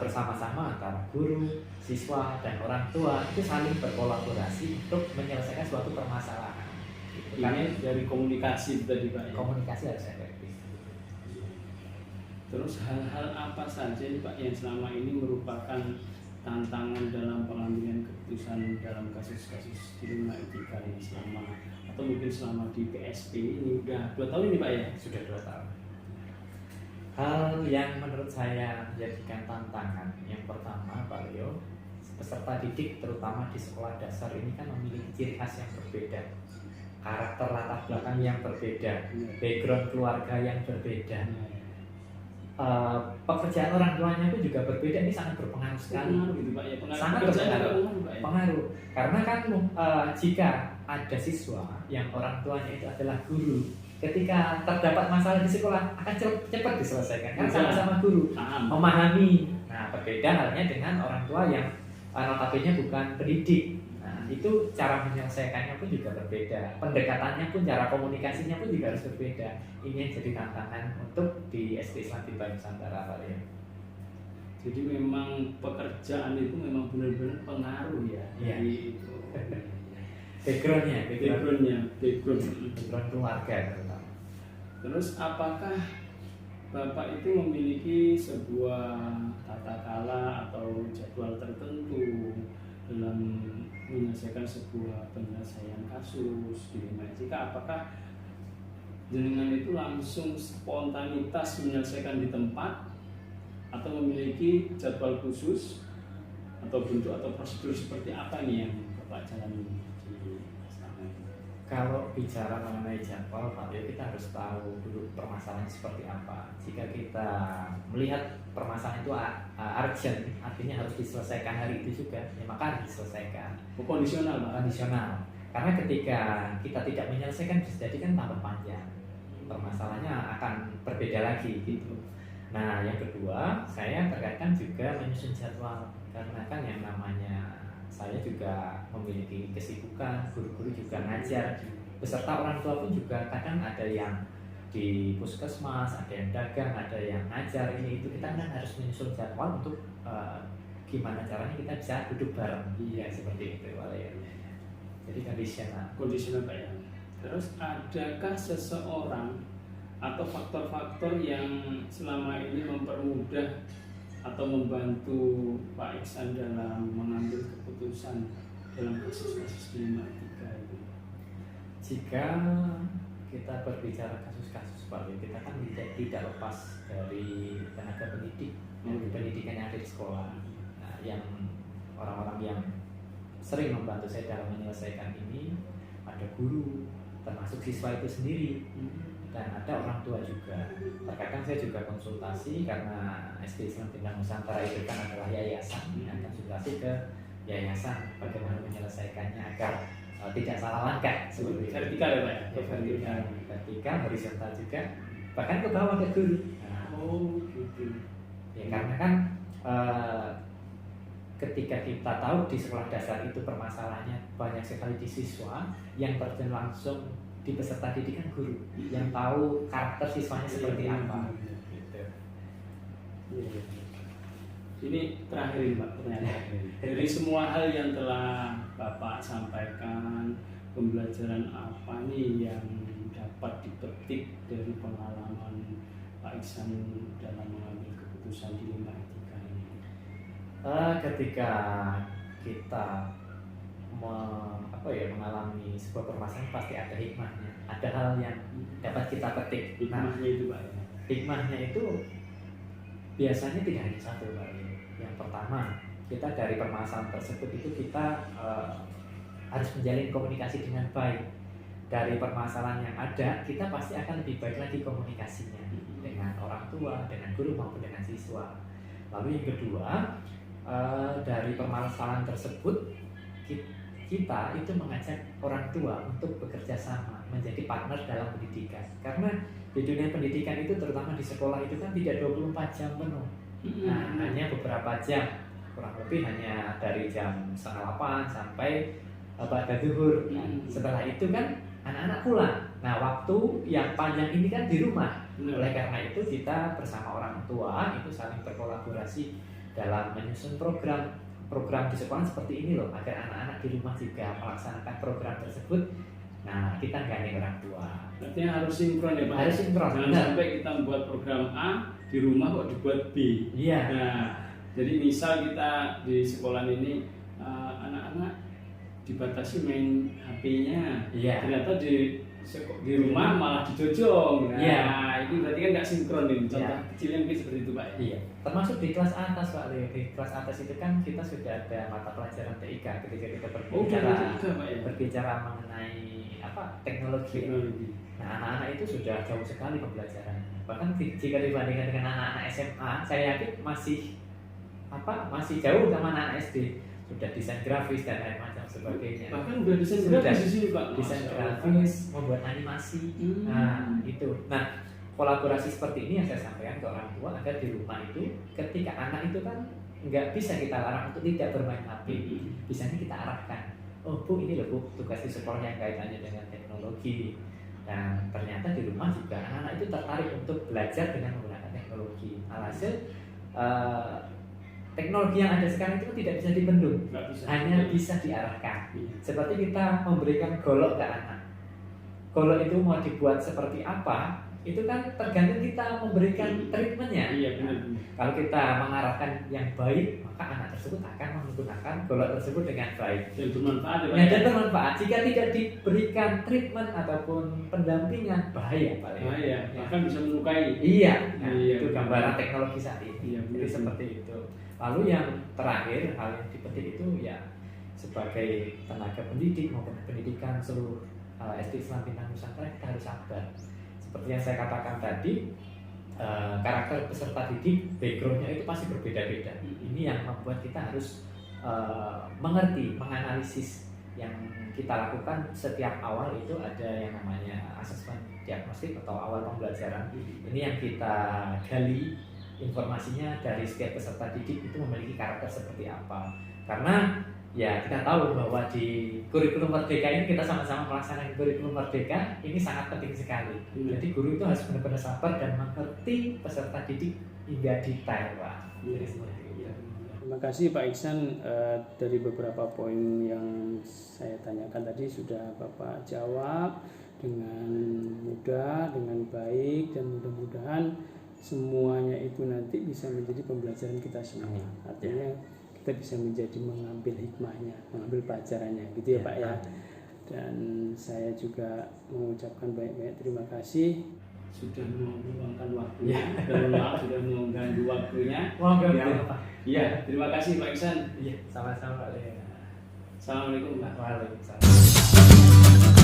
bersama-sama antara guru, siswa, dan orang tua itu saling berkolaborasi untuk menyelesaikan suatu permasalahan gitu. Karena dari komunikasi tadi Pak ya? Komunikasi harus efektif. Terus hal-hal apa saja nih Pak yang selama ini merupakan tantangan dalam pengambilan keputusan dalam kasus-kasus dilema etika ini selama atau mungkin selama di PSP ini udah 2 tahun ini Pak ya? Sudah 2 tahun. Hal yang menurut saya menjadikan tantangan yang pertama Pak Leo, peserta didik terutama di sekolah dasar ini kan memiliki ciri khas yang berbeda, karakter latar belakang yang berbeda, background keluarga yang berbeda, pekerjaan orang tuanya pun juga berbeda. Ini sangat berpengaruh sekali. Gitu, Pak, ya, Sangat berpengaruh. Karena kan jika ada siswa yang orang tuanya itu adalah guru, ketika terdapat masalah di sekolah akan cepat diselesaikan kan sama-sama guru memahami. Nah, berbeda halnya dengan orang tua yang notabene bukan pendidik. Nah, itu cara menyelesaikannya pun juga berbeda, pendekatannya pun, cara komunikasinya pun juga harus berbeda. Ini yang jadi tantangan untuk di SD Islam Timba Nusantara Pak Leo. Jadi memang pekerjaan itu memang benar-benar pengaruh ya. Iya. Itu. background keluarga terutama. Terus apakah Bapak itu memiliki sebuah tata cara atau jadwal tertentu dalam menyelesaikan sebuah penyelesaian kasus dilema etika? Apakah jenengan itu langsung spontanitas menyelesaikan di tempat atau memiliki jadwal khusus atau bentuk atau prosedur seperti apa nih yang Bapak jalani di sana? Kalau bicara mengenai jadwal Pak Leo, kita harus tahu dulu permasalahannya seperti apa. Jika kita melihat permasalahan itu urgent, artinya harus diselesaikan hari itu juga, ya maka harus diselesaikan. Kondisional Pak? Kondisional. Karena ketika kita tidak menyelesaikan bisa jadi kan tambah panjang, permasalahannya akan berbeda lagi gitu. Nah, yang kedua, saya terkadang juga menyusun jadwal, karena kan yang namanya saya juga memiliki kesibukan, guru-guru juga ngajar, beserta orang tua pun juga kadang ada yang di puskesmas, ada yang dagang, ada yang ngajar, ini itu kita kan harus menyusun jadwal untuk gimana caranya kita bisa duduk bareng. Iya, seperti itu Pak Leo. Jadi kondisional Pak ya. Terus adakah seseorang atau faktor-faktor yang selama ini mempermudah atau membantu Pak Iksan dalam mengambil keputusan dalam kasus-kasus dilema etika itu? Jika kita berbicara kasus-kasus Pak Leo, kita kan tidak lepas dari tenaga pendidik, pendidikan yang ada di sekolah. Nah, yang orang-orang yang sering membantu saya dalam menyelesaikan ini ada guru, termasuk siswa itu sendiri, dan ada orang tua juga. Terkadang saya juga konsultasi karena SD Islam Timba Nusantara itu kan adalah yayasan, konsultasi ke yayasan bagaimana menyelesaikannya agar tidak salah langkah. Seperti vertikal ya Pak ya? Vertikal, horizontal juga, bahkan ke bawah ke guru. Gitu. Ya karena kan ketika kita tahu di sekolah dasar itu permasalahannya banyak sekali di siswa, yang terjun langsung di peserta didik kan guru yang tahu karakter siswanya seperti apa. Gitu. Ini terakhir ini Pak pertanyaan. Dari semua hal yang telah Bapak sampaikan, pembelajaran apa nih yang dapat dipetik dari pengalaman Pak Iksan dalam mengambil keputusan dilema etika ini? Ketika kita mengalami sebuah permasalahan pasti ada hikmahnya, ada hal yang dapat kita petik. Hikmahnya itu Pak ya? Hikmahnya itu biasanya tidak hanya satu Pak. Yang pertama, kita dari permasalahan tersebut itu kita harus menjalin komunikasi dengan baik. Dari permasalahan yang ada, kita pasti akan lebih baik lagi komunikasinya dengan orang tua, dengan guru maupun dengan siswa. Lalu yang kedua, dari permasalahan tersebut kita itu mengajak orang tua untuk bekerja sama, menjadi partner dalam pendidikan. Karena di dunia pendidikan itu, terutama di sekolah itu kan tidak 24 jam penuh. Nah, hanya beberapa jam, kurang lebih hanya dari jam 7:30 sampai ba'da zuhur. Nah, setelah itu kan anak-anak pulang. Nah, waktu yang panjang ini kan di rumah. Oleh karena itu kita bersama orang tua itu saling berkolaborasi dalam menyusun program di sekolah seperti ini loh, agar anak-anak di rumah juga melaksanakan program tersebut. Nah, kita gandeng orang tua. Artinya harus sinkron ya Pak? Harus sinkron. Jangan sampai kita membuat program A di rumah kok dibuat B. Iya. Nah, Jadi misal kita di sekolah ini anak-anak dibatasi main HP-nya, Iya. ternyata di rumah malah didojong. Nah, Iya. ini berarti kan nggak sinkron ini. Contoh Iya. kecil yang seperti itu, Pak. Iya, termasuk di kelas atas Pak Leo. Di kelas atas itu kan kita sudah ada mata pelajaran TIK ketika kita Oh, berbicara juga, Pak, ya? berbicara mengenai teknologi. Nah, anak-anak itu sudah jauh sekali pembelajaran. Bahkan jika dibandingkan dengan anak-anak SMA, saya yakin masih jauh sama anak SD. Sudah desain grafis dan lain macam sebagainya. Bahkan udah desain Sudah grafis di sini, Pak. Desain Masya Allah. grafis, membuat animasi. Hmm. Nah, itu. Nah, kolaborasi seperti ini yang saya sampaikan ke orang tua agar di rumah itu ketika anak itu kan nggak bisa kita larang untuk tidak bermain HP, bisanya kita arahkan. Oh Bu, ini loh Bu, tugas di sekolah yang kaitannya dengan teknologi. Dan ternyata di rumah juga anak-anak itu tertarik untuk belajar dengan menggunakan teknologi. Alhasil teknologi yang ada sekarang itu tidak bisa dibendung, Nggak bisa. hanya bisa diarahkan. Iya. Seperti kita memberikan golok ke anak. Golok itu mau dibuat seperti apa, itu kan tergantung kita memberikan treatmentnya. Iya, benar. Kalau kita mengarahkan yang baik, maka anak tersebut akan menggunakan golok tersebut dengan baik. Dan bermanfaat, ya, Pak. Ya, dan bermanfaat. Jika tidak diberikan treatment ataupun pendampingan, bahaya paling. Nah, iya, bahkan bisa melukai. Iya, nah, Iya, itu benar. gambaran teknologi saat ini. Iya, Jadi benar. seperti itu. Lalu yang terakhir, hal yang dipetik itu ya sebagai tenaga pendidik maupun pendidikan seluruh SD Islam Bintang Nusantara, kita harus sabar. Seperti yang saya katakan tadi, karakter peserta didik, backgroundnya itu pasti berbeda-beda. Ini yang membuat kita harus mengerti, menganalisis. Yang kita lakukan setiap awal itu ada yang namanya asesmen diagnostik atau awal pembelajaran. Ini yang kita gali informasinya dari setiap peserta didik itu memiliki karakter seperti apa. Karena ya kita tahu bahwa di kurikulum merdeka ini kita sama-sama melaksanakan kurikulum merdeka ini sangat penting sekali. Jadi guru itu harus benar-benar sabar dan mengerti peserta didik hingga detail, Pak. Jadi seperti itu. Terima kasih Pak Iksan, dari beberapa poin yang saya tanyakan tadi sudah Bapak jawab dengan mudah, dengan baik, dan mudah-mudahan semuanya itu nanti bisa menjadi pembelajaran kita semua. Artinya kita bisa menjadi mengambil hikmahnya, mengambil pelajarannya, gitu ya Pak ya. Dan saya juga mengucapkan banyak-banyak terima kasih sudah meluangkan waktunya. Dan maaf sudah mengganggu waktunya. Pak. Iya, terima kasih Pak Iksan. Iya, sama-sama Pak. Assalamualaikum Pak. Waalaikumsalam.